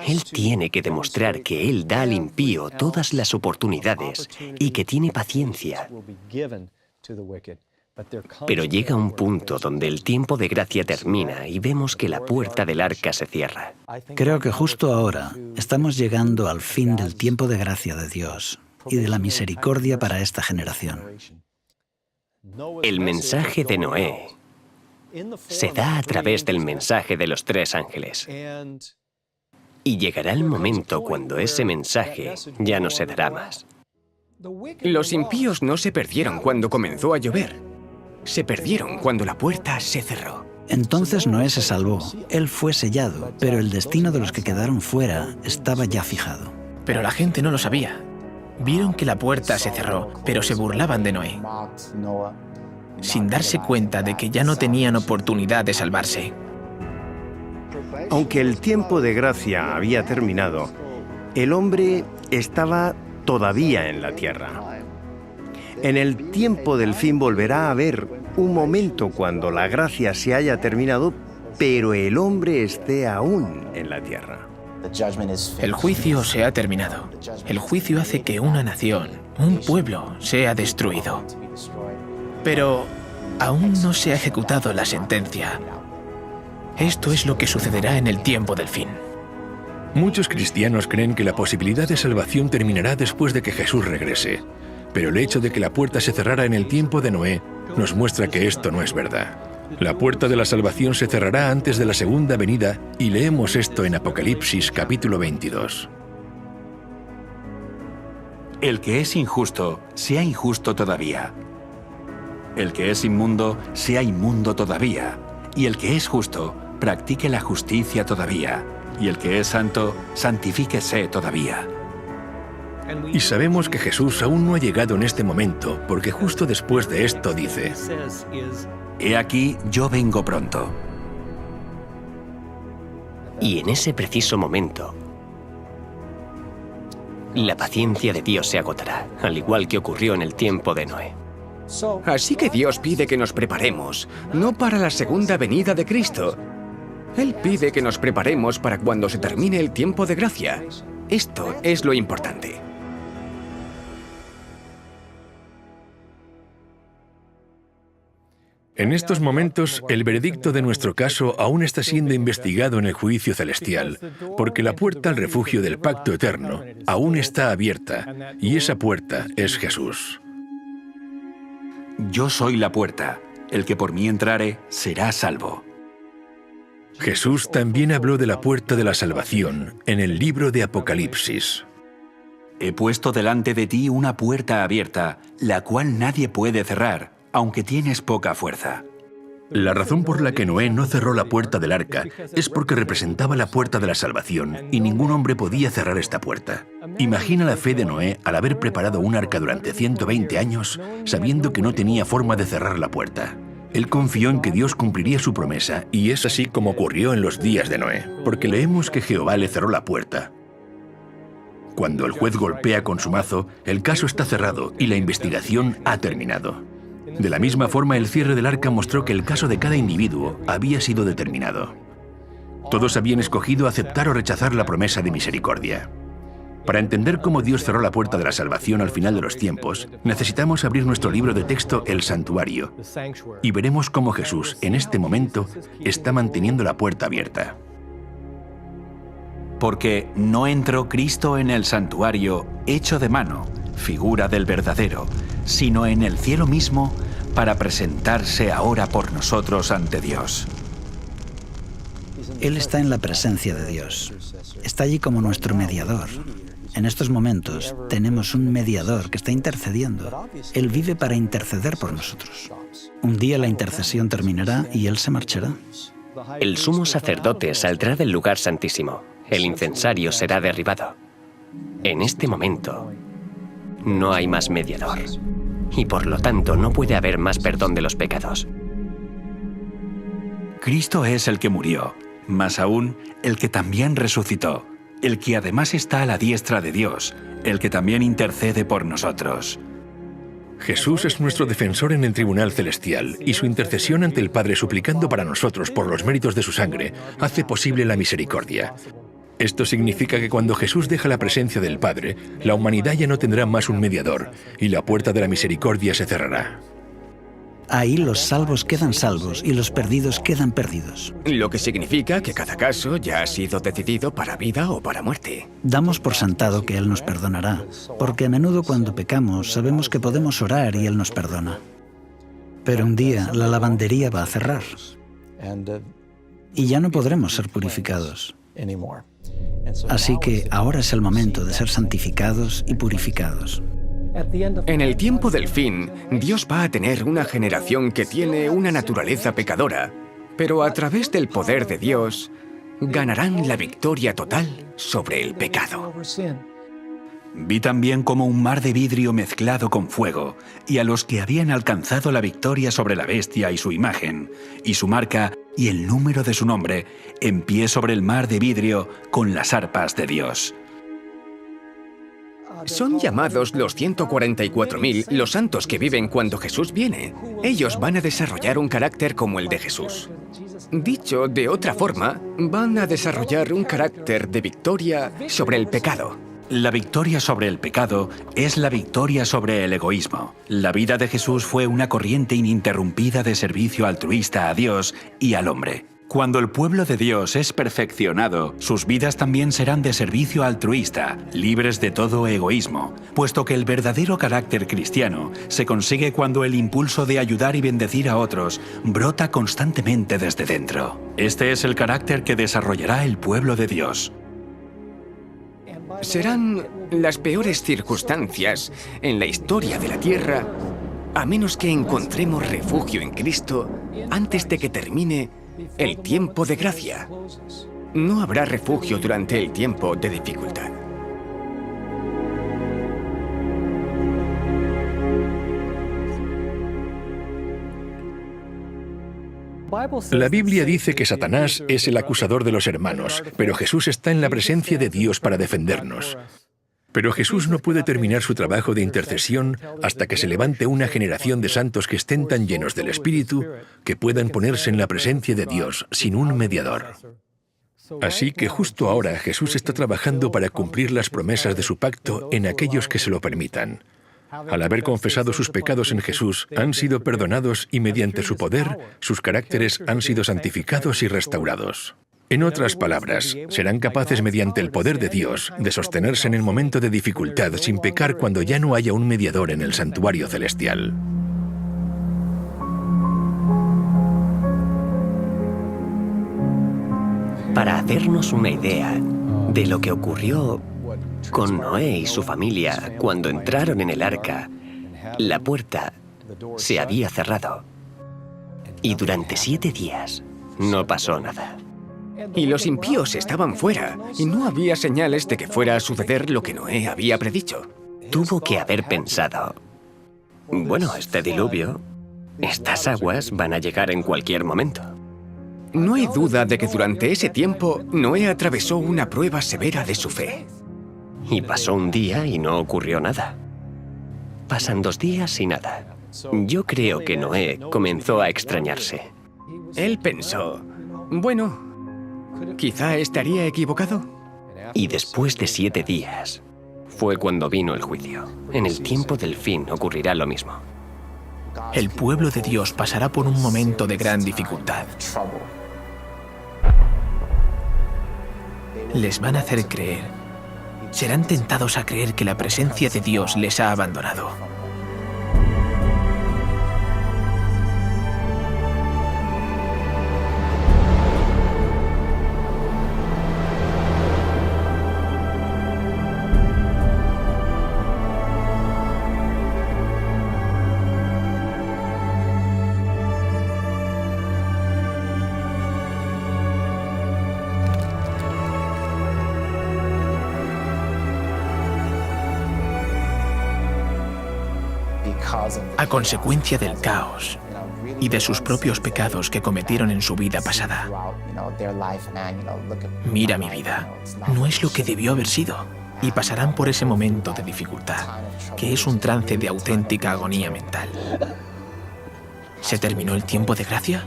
Él tiene que demostrar que Él da al impío todas las oportunidades y que tiene paciencia. Pero llega un punto donde el tiempo de gracia termina y vemos que la puerta del arca se cierra. Creo que justo ahora estamos llegando al fin del tiempo de gracia de Dios y de la misericordia para esta generación. El mensaje de Noé se da a través del mensaje de los tres ángeles. Y llegará el momento cuando ese mensaje ya no se dará más. Los impíos no se perdieron cuando comenzó a llover. Se perdieron cuando la puerta se cerró. Entonces Noé se salvó. Él fue sellado, pero el destino de los que quedaron fuera estaba ya fijado. Pero la gente no lo sabía. Vieron que la puerta se cerró, pero se burlaban de Noé, sin darse cuenta de que ya no tenían oportunidad de salvarse. Aunque el tiempo de gracia había terminado, el hombre estaba todavía en la tierra. En el tiempo del fin volverá a haber un momento cuando la gracia se haya terminado, pero el hombre esté aún en la tierra. El juicio se ha terminado. El juicio hace que una nación, un pueblo, sea destruido. Pero aún no se ha ejecutado la sentencia. Esto es lo que sucederá en el tiempo del fin. Muchos cristianos creen que la posibilidad de salvación terminará después de que Jesús regrese. Pero el hecho de que la puerta se cerrara en el tiempo de Noé nos muestra que esto no es verdad. La puerta de la salvación se cerrará antes de la segunda venida y leemos esto en Apocalipsis capítulo 22. El que es injusto, sea injusto todavía. El que es inmundo, sea inmundo todavía. Y el que es justo, practique la justicia todavía. Y el que es santo, santifíquese todavía. Y sabemos que Jesús aún no ha llegado en este momento, porque justo después de esto dice: He aquí, yo vengo pronto. Y en ese preciso momento, la paciencia de Dios se agotará, al igual que ocurrió en el tiempo de Noé. Así que Dios pide que nos preparemos, no para la segunda venida de Cristo. Él pide que nos preparemos para cuando se termine el tiempo de gracia. Esto es lo importante. En estos momentos, el veredicto de nuestro caso aún está siendo investigado en el juicio celestial, porque la puerta al refugio del pacto eterno aún está abierta, y esa puerta es Jesús. Yo soy la puerta. El que por mí entrare será salvo. Jesús también habló de la puerta de la salvación en el libro de Apocalipsis. He puesto delante de ti una puerta abierta, la cual nadie puede cerrar, aunque tienes poca fuerza. La razón por la que Noé no cerró la puerta del arca es porque representaba la puerta de la salvación y ningún hombre podía cerrar esta puerta. Imagina la fe de Noé al haber preparado un arca durante 120 años sabiendo que no tenía forma de cerrar la puerta. Él confió en que Dios cumpliría su promesa, y es así como ocurrió en los días de Noé, porque leemos que Jehová le cerró la puerta. Cuando el juez golpea con su mazo, el caso está cerrado y la investigación ha terminado. De la misma forma, el cierre del arca mostró que el caso de cada individuo había sido determinado. Todos habían escogido aceptar o rechazar la promesa de misericordia. Para entender cómo Dios cerró la puerta de la salvación al final de los tiempos, necesitamos abrir nuestro libro de texto, El Santuario, y veremos cómo Jesús, en este momento, está manteniendo la puerta abierta. Porque no entró Cristo en el santuario hecho de mano, figura del verdadero, sino en el cielo mismo, para presentarse ahora por nosotros ante Dios. Él está en la presencia de Dios. Está allí como nuestro mediador. En estos momentos tenemos un mediador que está intercediendo. Él vive para interceder por nosotros. Un día la intercesión terminará y Él se marchará. El sumo sacerdote saldrá del lugar santísimo. El incensario será derribado. En este momento, no hay más mediador. Y por lo tanto, no puede haber más perdón de los pecados. Cristo es el que murió, más aún, el que también resucitó, el que además está a la diestra de Dios, el que también intercede por nosotros. Jesús es nuestro defensor en el tribunal celestial, y su intercesión ante el Padre suplicando para nosotros por los méritos de su sangre hace posible la misericordia. Esto significa que cuando Jesús deja la presencia del Padre, la humanidad ya no tendrá más un mediador, y la puerta de la misericordia se cerrará. Ahí los salvos quedan salvos y los perdidos quedan perdidos. Lo que significa que cada caso ya ha sido decidido para vida o para muerte. Damos por sentado que Él nos perdonará, porque a menudo cuando pecamos sabemos que podemos orar y Él nos perdona. Pero un día la lavandería va a cerrar y ya no podremos ser purificados. Así que ahora es el momento de ser santificados y purificados. En el tiempo del fin, Dios va a tener una generación que tiene una naturaleza pecadora, pero a través del poder de Dios, ganarán la victoria total sobre el pecado. Vi también como un mar de vidrio mezclado con fuego, y a los que habían alcanzado la victoria sobre la bestia y su imagen, y su marca y el número de su nombre, en pie sobre el mar de vidrio con las arpas de Dios. Son llamados los 144.000 los santos que viven cuando Jesús viene. Ellos van a desarrollar un carácter como el de Jesús. Dicho de otra forma, van a desarrollar un carácter de victoria sobre el pecado. La victoria sobre el pecado es la victoria sobre el egoísmo. La vida de Jesús fue una corriente ininterrumpida de servicio altruista a Dios y al hombre. Cuando el pueblo de Dios es perfeccionado, sus vidas también serán de servicio altruista, libres de todo egoísmo, puesto que el verdadero carácter cristiano se consigue cuando el impulso de ayudar y bendecir a otros brota constantemente desde dentro. Este es el carácter que desarrollará el pueblo de Dios. Serán las peores circunstancias en la historia de la tierra, a menos que encontremos refugio en Cristo antes de que termine el tiempo de gracia. No habrá refugio durante el tiempo de dificultad. La Biblia dice que Satanás es el acusador de los hermanos, pero Jesús está en la presencia de Dios para defendernos. Pero Jesús no puede terminar su trabajo de intercesión hasta que se levante una generación de santos que estén tan llenos del Espíritu que puedan ponerse en la presencia de Dios sin un mediador. Así que justo ahora Jesús está trabajando para cumplir las promesas de su pacto en aquellos que se lo permitan. Al haber confesado sus pecados en Jesús, han sido perdonados y mediante su poder, sus caracteres han sido santificados y restaurados. En otras palabras, serán capaces mediante el poder de Dios de sostenerse en el momento de dificultad sin pecar cuando ya no haya un mediador en el santuario celestial. Para hacernos una idea de lo que ocurrió con Noé y su familia cuando entraron en el arca, la puerta se había cerrado y durante 7 días no pasó nada. Y los impíos estaban fuera, y no había señales de que fuera a suceder lo que Noé había predicho. Tuvo que haber pensado, bueno, este diluvio, estas aguas van a llegar en cualquier momento. No hay duda de que durante ese tiempo Noé atravesó una prueba severa de su fe. Y pasó un día y no ocurrió nada. Pasan 2 días y nada. Yo creo que Noé comenzó a extrañarse. Él pensó, bueno, quizá estaría equivocado. Y después de 7 días, fue cuando vino el juicio. En el tiempo del fin ocurrirá lo mismo. El pueblo de Dios pasará por un momento de gran dificultad. Les van a hacer creer. Serán tentados a creer que la presencia de Dios les ha abandonado. A consecuencia del caos y de sus propios pecados que cometieron en su vida pasada. Mira mi vida, no es lo que debió haber sido, y pasarán por ese momento de dificultad, que es un trance de auténtica agonía mental. ¿Se terminó el tiempo de gracia?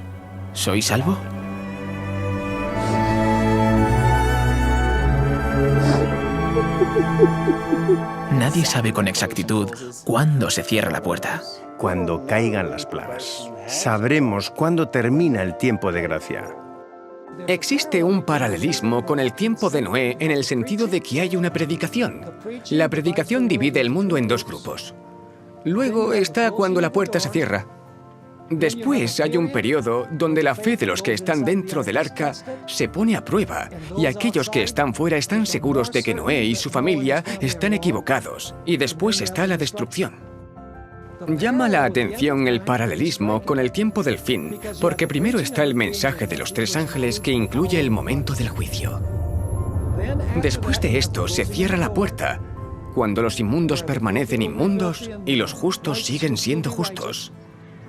¿Soy salvo? Nadie sabe con exactitud cuándo se cierra la puerta. Cuando caigan las plagas, sabremos cuándo termina el tiempo de gracia. Existe un paralelismo con el tiempo de Noé en el sentido de que hay una predicación. La predicación divide el mundo en 2 grupos. Luego está cuando la puerta se cierra. Después hay un periodo donde la fe de los que están dentro del arca se pone a prueba y aquellos que están fuera están seguros de que Noé y su familia están equivocados, y después está la destrucción. Llama la atención el paralelismo con el tiempo del fin, porque primero está el mensaje de los 3 ángeles que incluye el momento del juicio. Después de esto se cierra la puerta, cuando los inmundos permanecen inmundos y los justos siguen siendo justos.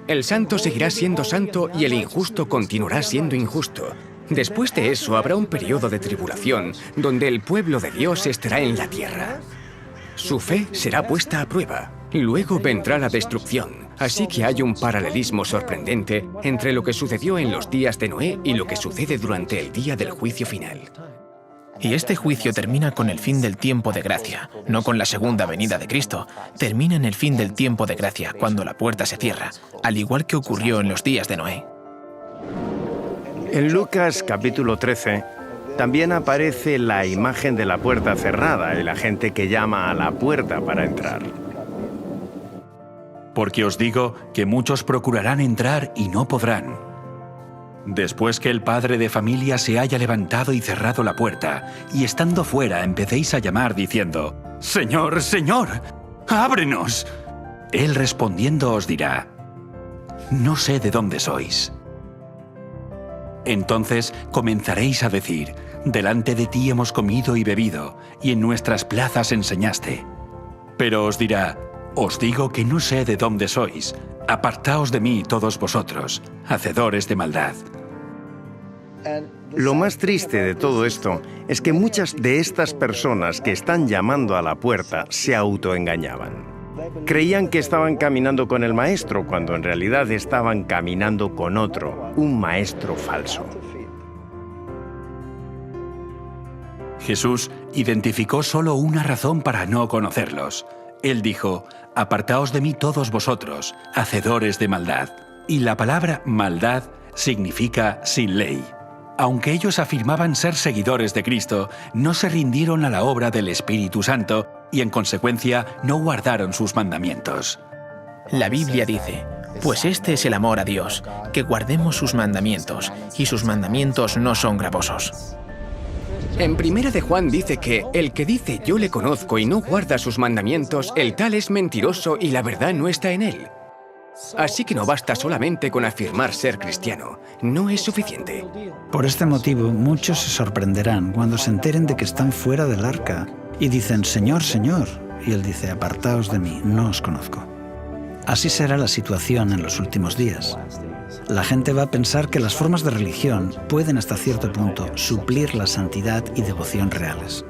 El santo seguirá siendo santo y el injusto continuará siendo injusto. Después de eso habrá un periodo de tribulación donde el pueblo de Dios estará en la tierra. Su fe será puesta a prueba. Luego vendrá la destrucción. Así que hay un paralelismo sorprendente entre lo que sucedió en los días de Noé y lo que sucede durante el día del juicio final. Y este juicio termina con el fin del tiempo de gracia, no con la segunda venida de Cristo. Termina en el fin del tiempo de gracia, cuando la puerta se cierra, al igual que ocurrió en los días de Noé. En Lucas capítulo 13, también aparece la imagen de la puerta cerrada y la gente que llama a la puerta para entrar. Porque os digo que muchos procurarán entrar y no podrán. Después que el padre de familia se haya levantado y cerrado la puerta, y estando fuera empecéis a llamar diciendo, «Señor, Señor, ábrenos». Él respondiendo os dirá, «No sé de dónde sois». Entonces comenzaréis a decir, «Delante de ti hemos comido y bebido, y en nuestras plazas enseñaste». Pero os dirá, «Os digo que no sé de dónde sois, Apartaos de mí, todos vosotros, hacedores de maldad. Lo más triste de todo esto es que muchas de estas personas que están llamando a la puerta se autoengañaban. Creían que estaban caminando con el maestro, cuando en realidad estaban caminando con otro, un maestro falso. Jesús identificó solo una razón para no conocerlos. Él dijo: «Apartaos de mí todos vosotros, hacedores de maldad». Y la palabra maldad significa sin ley. Aunque ellos afirmaban ser seguidores de Cristo, no se rindieron a la obra del Espíritu Santo y en consecuencia no guardaron sus mandamientos. La Biblia dice: «Pues este es el amor a Dios, que guardemos sus mandamientos, y sus mandamientos no son gravosos». En Primera de Juan dice que el que dice yo le conozco y no guarda sus mandamientos, el tal es mentiroso y la verdad no está en él. Así que no basta solamente con afirmar ser cristiano, no es suficiente. Por este motivo, muchos se sorprenderán cuando se enteren de que están fuera del arca y dicen: Señor, Señor. Y él dice: apartaos de mí, no os conozco. Así será la situación en los últimos días. La gente va a pensar que las formas de religión pueden hasta cierto punto suplir la santidad y devoción reales.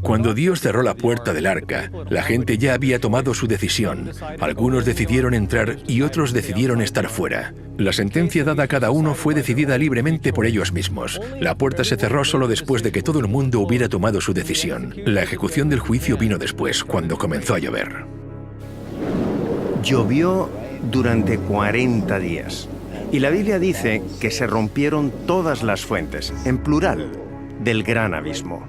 Cuando Dios cerró la puerta del arca, la gente ya había tomado su decisión. Algunos decidieron entrar y otros decidieron estar fuera. La sentencia dada a cada uno fue decidida libremente por ellos mismos. La puerta se cerró solo después de que todo el mundo hubiera tomado su decisión. La ejecución del juicio vino después, cuando comenzó a llover. Llovió durante 40 días. Y la Biblia dice que se rompieron todas las fuentes, en plural, del gran abismo.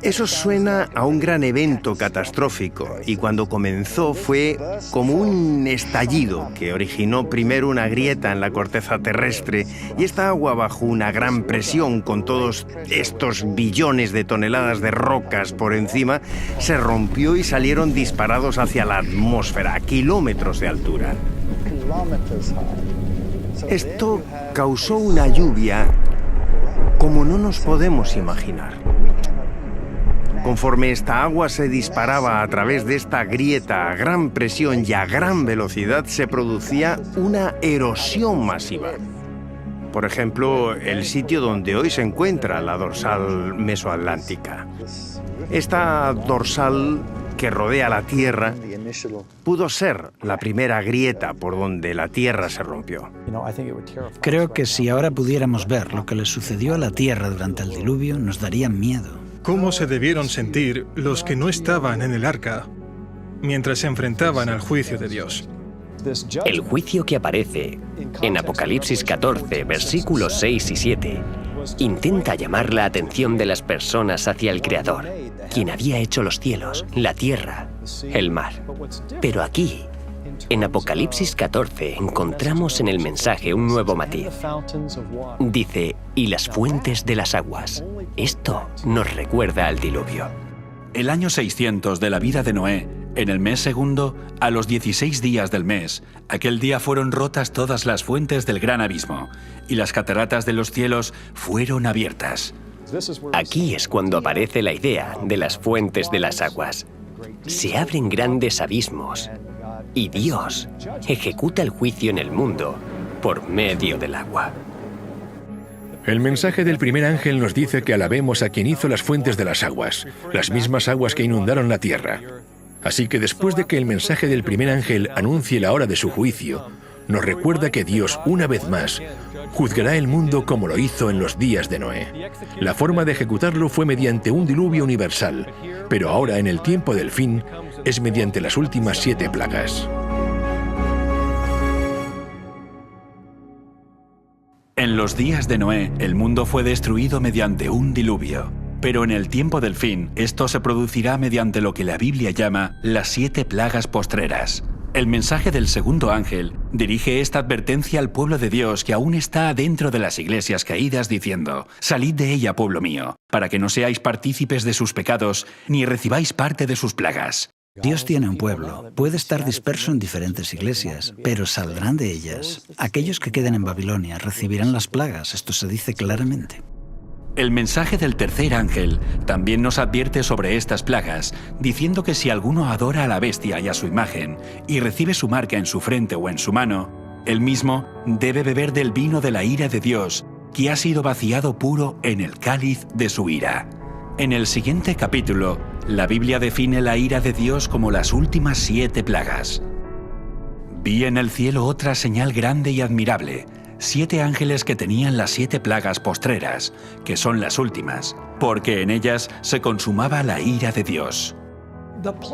Eso suena a un gran evento catastrófico, y cuando comenzó fue como un estallido que originó primero una grieta en la corteza terrestre, y esta agua bajo una gran presión con todos estos billones de toneladas de rocas por encima, se rompió y salieron disparados hacia la atmósfera a kilómetros de altura. Esto causó una lluvia como no nos podemos imaginar. Conforme esta agua se disparaba a través de esta grieta a gran presión y a gran velocidad, se producía una erosión masiva. Por ejemplo, el sitio donde hoy se encuentra la dorsal mesoatlántica. Esta dorsal que rodea la Tierra pudo ser la primera grieta por donde la Tierra se rompió. Creo que si ahora pudiéramos ver lo que le sucedió a la Tierra durante el diluvio, nos daría miedo. ¿Cómo se debieron sentir los que no estaban en el arca mientras se enfrentaban al juicio de Dios? El juicio que aparece en Apocalipsis 14, versículos 6 y 7, intenta llamar la atención de las personas hacia el Creador, quien había hecho los cielos, la tierra, el mar. Pero aquí, en Apocalipsis 14, encontramos en el mensaje un nuevo matiz. Dice, y las fuentes de las aguas. Esto nos recuerda al diluvio. El año 600 de la vida de Noé, en el mes segundo, a los 16 días del mes, aquel día fueron rotas todas las fuentes del gran abismo, y las cataratas de los cielos fueron abiertas. Aquí es cuando aparece la idea de las fuentes de las aguas. Se abren grandes abismos, y Dios ejecuta el juicio en el mundo por medio del agua. El mensaje del primer ángel nos dice que alabemos a quien hizo las fuentes de las aguas, las mismas aguas que inundaron la tierra. Así que después de que el mensaje del primer ángel anuncie la hora de su juicio, nos recuerda que Dios, una vez más, juzgará el mundo como lo hizo en los días de Noé. La forma de ejecutarlo fue mediante un diluvio universal, pero ahora, en el tiempo del fin, es mediante las últimas 7 plagas. En los días de Noé, el mundo fue destruido mediante un diluvio. Pero en el tiempo del fin, esto se producirá mediante lo que la Biblia llama las 7 plagas postreras. El mensaje del segundo ángel dirige esta advertencia al pueblo de Dios que aún está dentro de las iglesias caídas, diciendo: «Salid de ella, pueblo mío, para que no seáis partícipes de sus pecados, ni recibáis parte de sus plagas». Dios tiene un pueblo, puede estar disperso en diferentes iglesias, pero saldrán de ellas. Aquellos que queden en Babilonia recibirán las plagas, esto se dice claramente. El mensaje del tercer ángel también nos advierte sobre estas plagas, diciendo que si alguno adora a la bestia y a su imagen, y recibe su marca en su frente o en su mano, él mismo debe beber del vino de la ira de Dios, que ha sido vaciado puro en el cáliz de su ira. En el siguiente capítulo, la Biblia define la ira de Dios como las últimas 7 plagas. Vi en el cielo otra señal grande y admirable, 7 ángeles que tenían las 7 plagas postreras, que son las últimas, porque en ellas se consumaba la ira de Dios.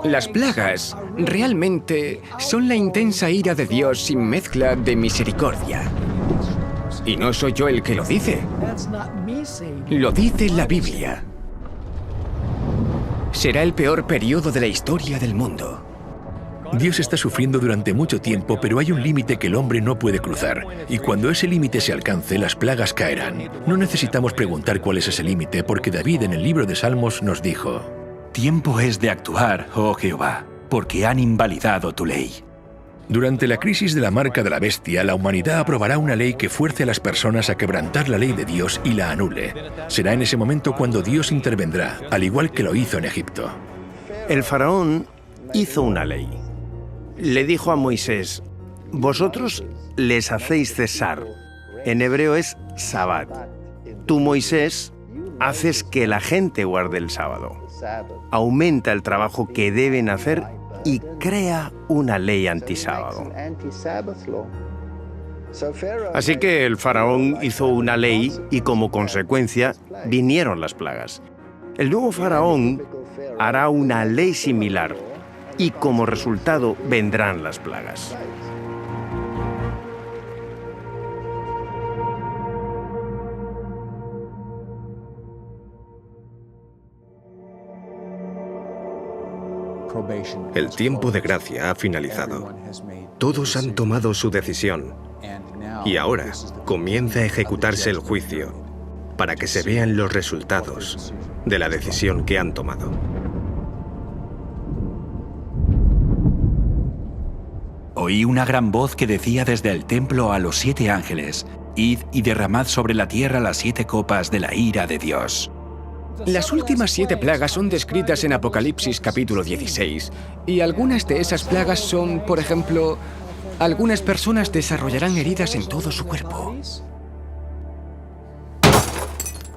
Las plagas realmente son la intensa ira de Dios sin mezcla de misericordia. Y no soy yo el que lo dice. Lo dice la Biblia. Será el peor periodo de la historia del mundo. Dios está sufriendo durante mucho tiempo, pero hay un límite que el hombre no puede cruzar. Y cuando ese límite se alcance, las plagas caerán. No necesitamos preguntar cuál es ese límite, porque David en el libro de Salmos nos dijo: Tiempo es de actuar, oh Jehová, porque han invalidado tu ley. Durante la crisis de la marca de la bestia, la humanidad aprobará una ley que fuerce a las personas a quebrantar la ley de Dios y la anule. Será en ese momento cuando Dios intervendrá, al igual que lo hizo en Egipto. El faraón hizo una ley. Le dijo a Moisés: vosotros les hacéis cesar. En hebreo es Sabbat. Tú, Moisés, haces que la gente guarde el sábado. Aumenta el trabajo que deben hacer y crea una ley antisábado. Así que el faraón hizo una ley y como consecuencia vinieron las plagas. El nuevo faraón hará una ley similar y como resultado vendrán las plagas. El tiempo de gracia ha finalizado. Todos han tomado su decisión. Y ahora comienza a ejecutarse el juicio para que se vean los resultados de la decisión que han tomado. Oí una gran voz que decía desde el templo a los 7 ángeles: Id y derramad sobre la tierra las 7 copas de la ira de Dios. Las últimas 7 plagas son descritas en Apocalipsis capítulo 16, y algunas de esas plagas son, por ejemplo, algunas personas desarrollarán heridas en todo su cuerpo.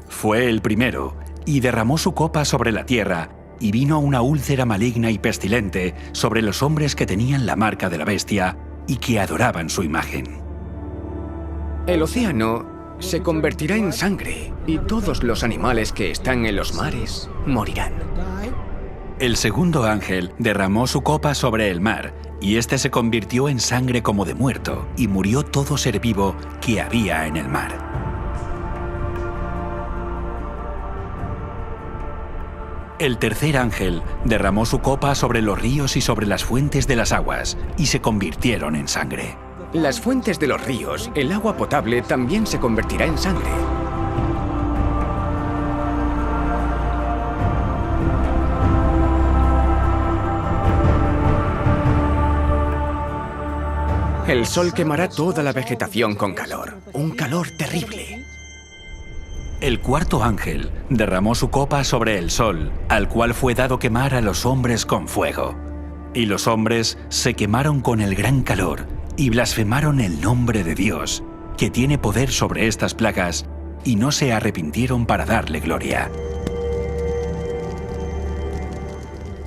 Fue el primero, y derramó su copa sobre la tierra, y vino una úlcera maligna y pestilente sobre los hombres que tenían la marca de la bestia y que adoraban su imagen. El océano se convertirá en sangre, y todos los animales que están en los mares morirán. El segundo ángel derramó su copa sobre el mar, y éste se convirtió en sangre como de muerto, y murió todo ser vivo que había en el mar. El tercer ángel derramó su copa sobre los ríos y sobre las fuentes de las aguas, y se convirtieron en sangre. Las fuentes de los ríos, el agua potable, también se convertirá en sangre. El sol quemará toda la vegetación con calor, un calor terrible. El cuarto ángel derramó su copa sobre el sol, al cual fue dado quemar a los hombres con fuego. Y los hombres se quemaron con el gran calor, y blasfemaron el nombre de Dios, que tiene poder sobre estas plagas, y no se arrepintieron para darle gloria.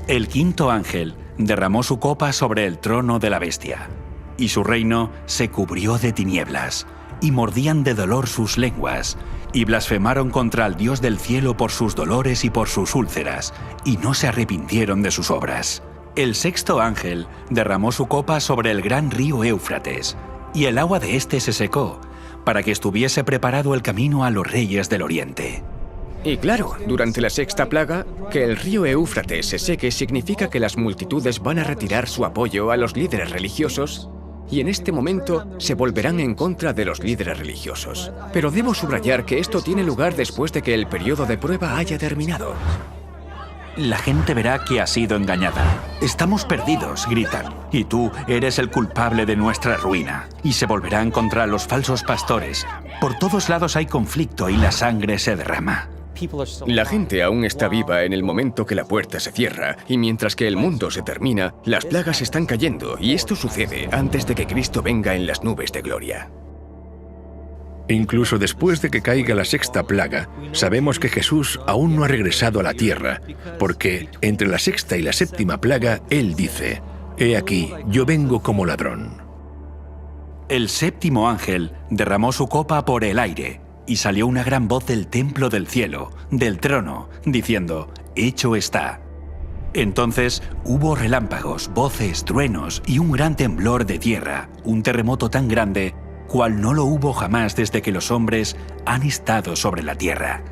El quinto ángel derramó su copa sobre el trono de la bestia, y su reino se cubrió de tinieblas, y mordían de dolor sus lenguas, y blasfemaron contra el Dios del cielo por sus dolores y por sus úlceras, y no se arrepintieron de sus obras. El sexto ángel derramó su copa sobre el gran río Éufrates, y el agua de éste se secó, para que estuviese preparado el camino a los reyes del oriente. Y claro, durante la sexta plaga, que el río Éufrates se seque significa que las multitudes van a retirar su apoyo a los líderes religiosos, y en este momento se volverán en contra de los líderes religiosos. Pero debo subrayar que esto tiene lugar después de que el periodo de prueba haya terminado. la gente verá que ha sido engañada. Estamos perdidos, gritan, y tú eres el culpable de nuestra ruina. Y se volverán contra los falsos pastores. Por todos lados hay conflicto y la sangre se derrama. La gente aún está viva en el momento que la puerta se cierra, y mientras que el mundo se termina, las plagas están cayendo, y esto sucede antes de que Cristo venga en las nubes de gloria. Incluso después de que caiga la sexta plaga, sabemos que Jesús aún no ha regresado a la tierra, porque entre la sexta y la séptima plaga, Él dice, «He aquí, yo vengo como ladrón». El séptimo ángel derramó su copa por el aire, y salió una gran voz del templo del cielo, del trono, diciendo, «Hecho está». Entonces hubo relámpagos, voces, truenos y un gran temblor de tierra, un terremoto tan grande cual no lo hubo jamás desde que los hombres han estado sobre la tierra.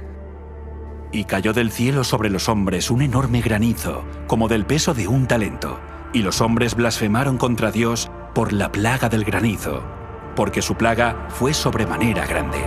Y cayó del cielo sobre los hombres un enorme granizo, como del peso de un talento, y los hombres blasfemaron contra Dios por la plaga del granizo, porque su plaga fue sobremanera grande.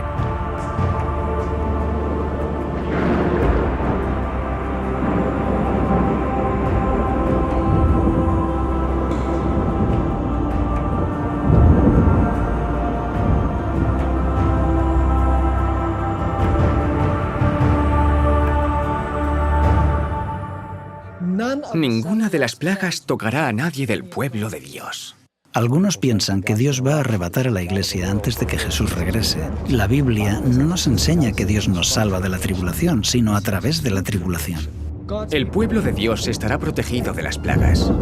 Ninguna de las plagas tocará a nadie del pueblo de Dios. Algunos piensan que Dios va a arrebatar a la iglesia antes de que Jesús regrese. La Biblia no nos enseña que Dios nos salva de la tribulación, sino a través de la tribulación. El pueblo de Dios estará protegido de las plagas.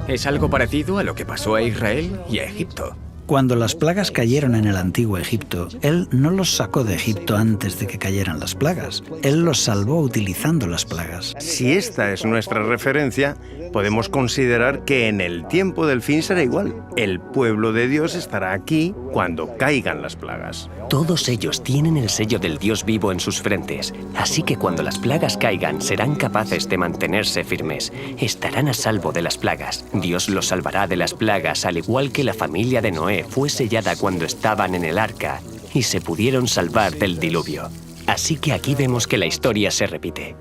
Es algo parecido a lo que pasó a Israel y a Egipto. Cuando las plagas cayeron en el antiguo Egipto, Él no los sacó de Egipto antes de que cayeran las plagas. Él los salvó utilizando las plagas. Si esta es nuestra referencia, podemos considerar que en el tiempo del fin será igual. El pueblo de Dios estará aquí cuando caigan las plagas. Todos ellos tienen el sello del Dios vivo en sus frentes, así que cuando las plagas caigan serán capaces de mantenerse firmes. Estarán a salvo de las plagas. Dios los salvará de las plagas, al igual que la familia de Noé fue sellada cuando estaban en el arca y se pudieron salvar del diluvio. Así que aquí vemos que la historia se repite,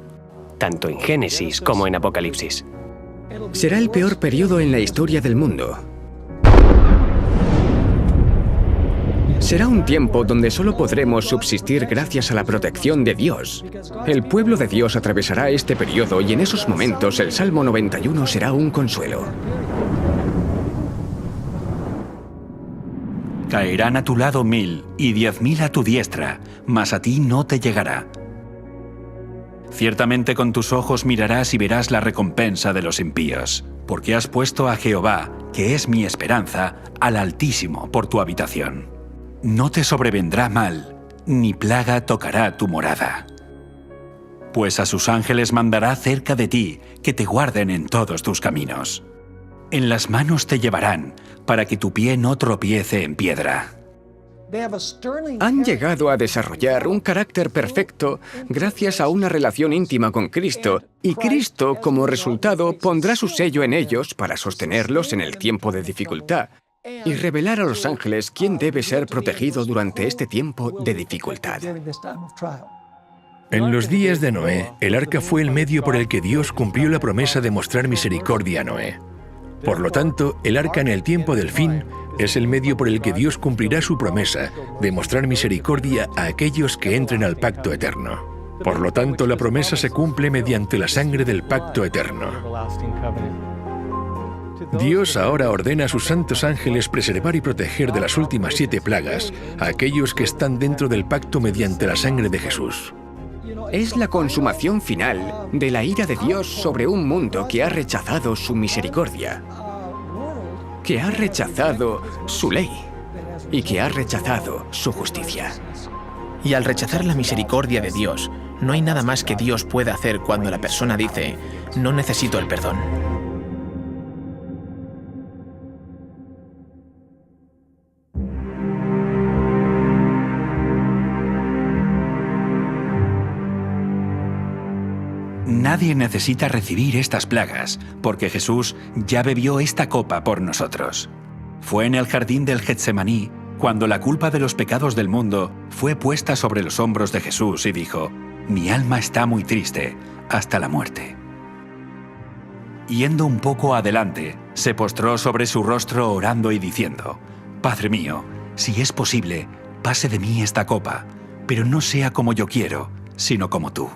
tanto en Génesis como en Apocalipsis. Será el peor periodo en la historia del mundo. Será un tiempo donde solo podremos subsistir gracias a la protección de Dios. El pueblo de Dios atravesará este periodo y en esos momentos el Salmo 91 será un consuelo. Caerán a tu lado 1000 y 10.000 a tu diestra, mas a ti no te llegará. Ciertamente con tus ojos mirarás y verás la recompensa de los impíos, porque has puesto a Jehová, que es mi esperanza, al Altísimo por tu habitación. No te sobrevendrá mal, ni plaga tocará tu morada. Pues a sus ángeles mandará cerca de ti, que te guarden en todos tus caminos. En las manos te llevarán, para que tu pie no tropiece en piedra. Han llegado a desarrollar un carácter perfecto gracias a una relación íntima con Cristo, y Cristo, como resultado, pondrá su sello en ellos para sostenerlos en el tiempo de dificultad y revelar a los ángeles quién debe ser protegido durante este tiempo de dificultad. En los días de Noé, el arca fue el medio por el que Dios cumplió la promesa de mostrar misericordia a Noé. Por lo tanto, el arca en el tiempo del fin es el medio por el que Dios cumplirá su promesa de mostrar misericordia a aquellos que entren al pacto eterno. Por lo tanto, la promesa se cumple mediante la sangre del pacto eterno. Dios ahora ordena a sus santos ángeles preservar y proteger de las últimas 7 plagas a aquellos que están dentro del pacto mediante la sangre de Jesús. Es la consumación final de la ira de Dios sobre un mundo que ha rechazado su misericordia, que ha rechazado su ley y que ha rechazado su justicia. Y al rechazar la misericordia de Dios, no hay nada más que Dios pueda hacer cuando la persona dice, no necesito el perdón. Nadie necesita recibir estas plagas, porque Jesús ya bebió esta copa por nosotros. Fue en el jardín del Getsemaní cuando la culpa de los pecados del mundo fue puesta sobre los hombros de Jesús y dijo, «Mi alma está muy triste, hasta la muerte. Yendo un poco adelante, se postró sobre su rostro orando y diciendo: Padre mío, si es posible, pase de mí esta copa, pero no sea como yo quiero, sino como tú.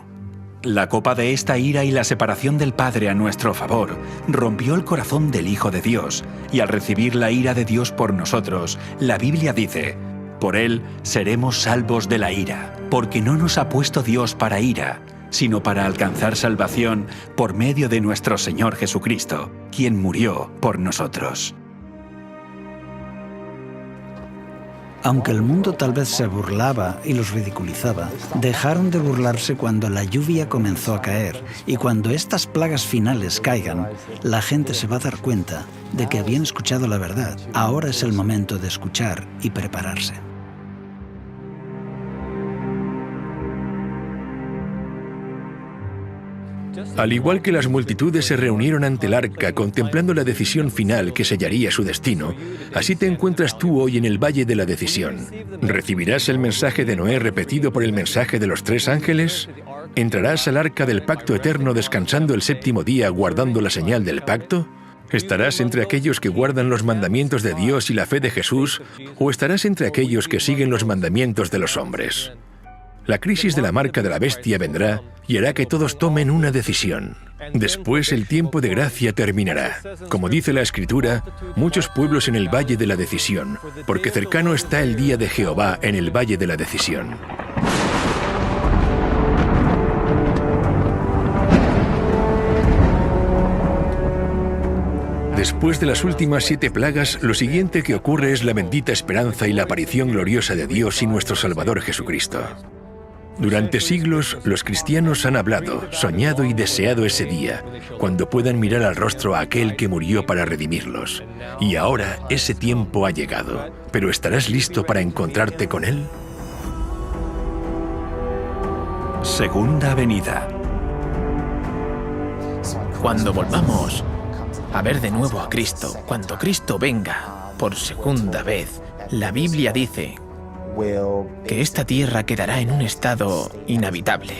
La copa de esta ira y la separación del Padre a nuestro favor rompió el corazón del Hijo de Dios, y al recibir la ira de Dios por nosotros, la Biblia dice: por él seremos salvos de la ira, porque no nos ha puesto Dios para ira, sino para alcanzar salvación por medio de nuestro Señor Jesucristo, quien murió por nosotros. Aunque el mundo tal vez se burlaba y los ridiculizaba, dejaron de burlarse cuando la lluvia comenzó a caer, y cuando estas plagas finales caigan, la gente se va a dar cuenta de que habían escuchado la verdad. Ahora es el momento de escuchar y prepararse. Al igual que las multitudes se reunieron ante el arca contemplando la decisión final que sellaría su destino, así te encuentras tú hoy en el valle de la decisión. ¿Recibirás el mensaje de Noé repetido por el mensaje de los 3 ángeles? ¿Entrarás al arca del pacto eterno descansando el 7º día guardando la señal del pacto? ¿Estarás entre aquellos que guardan los mandamientos de Dios y la fe de Jesús, o estarás entre aquellos que siguen los mandamientos de los hombres? La crisis de la marca de la bestia vendrá y hará que todos tomen una decisión. Después el tiempo de gracia terminará. Como dice la Escritura, muchos pueblos en el valle de la decisión, porque cercano está el día de Jehová en el valle de la decisión. Después de las últimas 7 plagas, lo siguiente que ocurre es la bendita esperanza y la aparición gloriosa de Dios y nuestro Salvador Jesucristo. Durante siglos, los cristianos han hablado, soñado y deseado ese día, cuando puedan mirar al rostro a aquel que murió para redimirlos. Y ahora ese tiempo ha llegado. ¿Pero estarás listo para encontrarte con Él? Segunda venida. Cuando volvamos a ver de nuevo a Cristo, cuando Cristo venga por segunda vez, la Biblia dice que esta tierra quedará en un estado inhabitable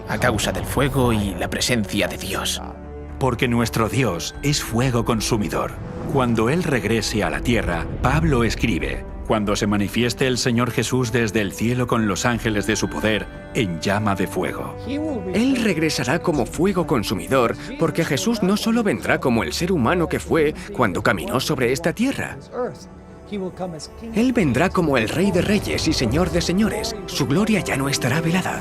a causa del fuego y la presencia de Dios. Porque nuestro Dios es fuego consumidor. Cuando Él regrese a la tierra, Pablo escribe: cuando se manifieste el Señor Jesús desde el cielo con los ángeles de su poder en llama de fuego. Él regresará como fuego consumidor, porque Jesús no solo vendrá como el ser humano que fue cuando caminó sobre esta tierra. Él vendrá como el Rey de Reyes y Señor de Señores. Su gloria ya no estará velada.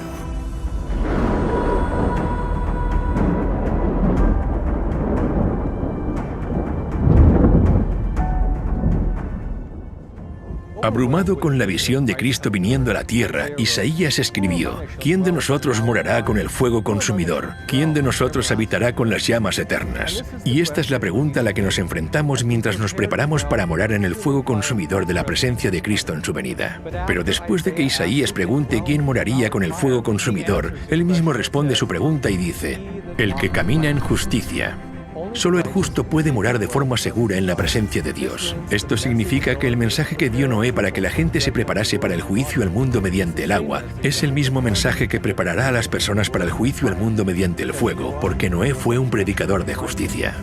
Abrumado con la visión de Cristo viniendo a la tierra, Isaías escribió: ¿quién de nosotros morará con el fuego consumidor? ¿Quién de nosotros habitará con las llamas eternas? Y esta es la pregunta a la que nos enfrentamos mientras nos preparamos para morar en el fuego consumidor de la presencia de Cristo en su venida. Pero después de que Isaías pregunte quién moraría con el fuego consumidor, él mismo responde su pregunta y dice: el que camina en justicia. Solo el justo puede morar de forma segura en la presencia de Dios. Esto significa que el mensaje que dio Noé para que la gente se preparase para el juicio al mundo mediante el agua es el mismo mensaje que preparará a las personas para el juicio al mundo mediante el fuego, porque Noé fue un predicador de justicia.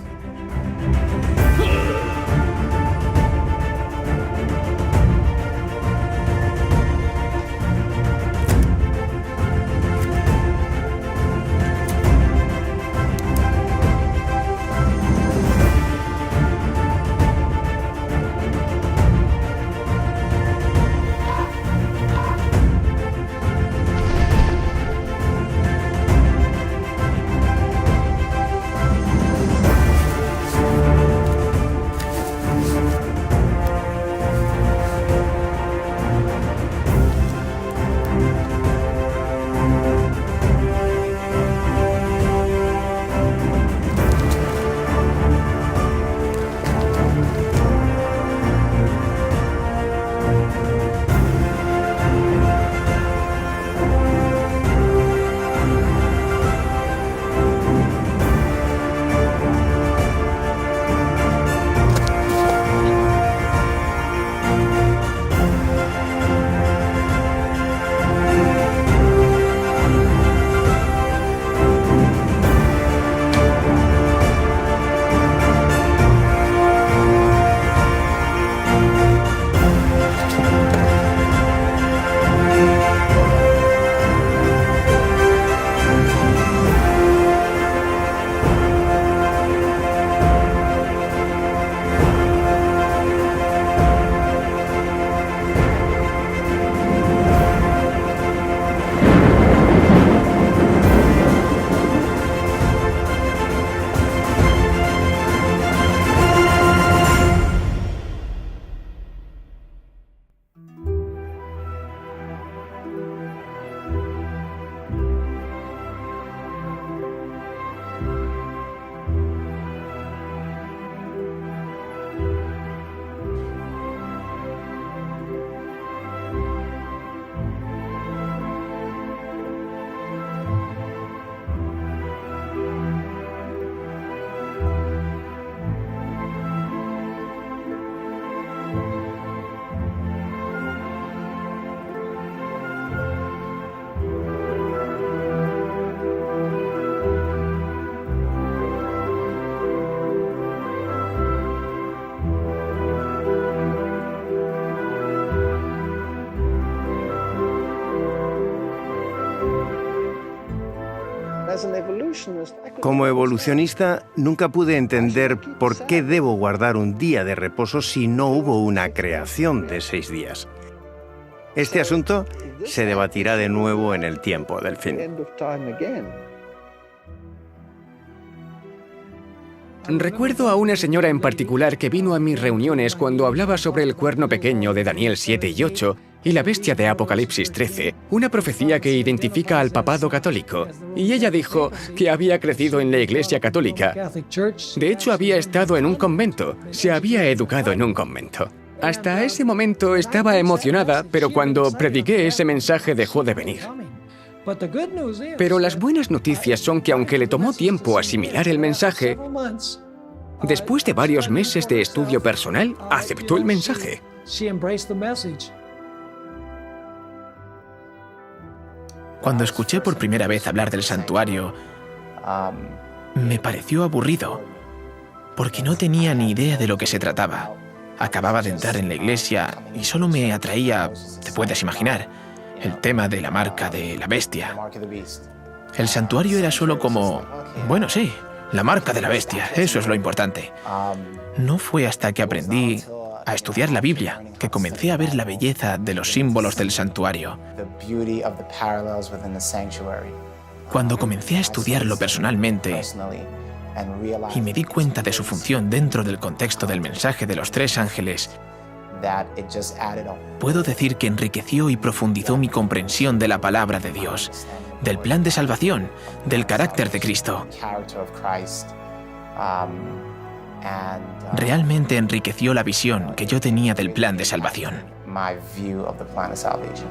Como evolucionista, nunca pude entender por qué debo guardar un día de reposo si no hubo una creación de 6 días. Este asunto se debatirá de nuevo en el tiempo del fin. Recuerdo a una señora en particular que vino a mis reuniones cuando hablaba sobre el cuerno pequeño de Daniel 7 y 8 y la bestia de Apocalipsis 13, una profecía que identifica al papado católico. Y ella dijo que había crecido en la Iglesia Católica. De hecho, había estado en un convento, se había educado en un convento. Hasta ese momento estaba emocionada, pero cuando prediqué ese mensaje dejó de venir. Pero las buenas noticias son que aunque le tomó tiempo asimilar el mensaje, después de varios meses de estudio personal, aceptó el mensaje. Cuando escuché por primera vez hablar del santuario, me pareció aburrido, porque no tenía ni idea de lo que se trataba. Acababa de entrar en la iglesia y solo me atraía, te puedes imaginar, el tema de la marca de la bestia. El santuario era solo como, bueno, sí, la marca de la bestia, eso es lo importante. No fue hasta que aprendí a estudiar la Biblia que comencé a ver la belleza de los símbolos del santuario. Cuando comencé a estudiarlo personalmente y me di cuenta de su función dentro del contexto del mensaje de los 3 ángeles, puedo decir que enriqueció y profundizó mi comprensión de la palabra de Dios, del plan de salvación, del carácter de Cristo. Realmente enriqueció la visión que yo tenía del plan de salvación. My view of the plan of salvation.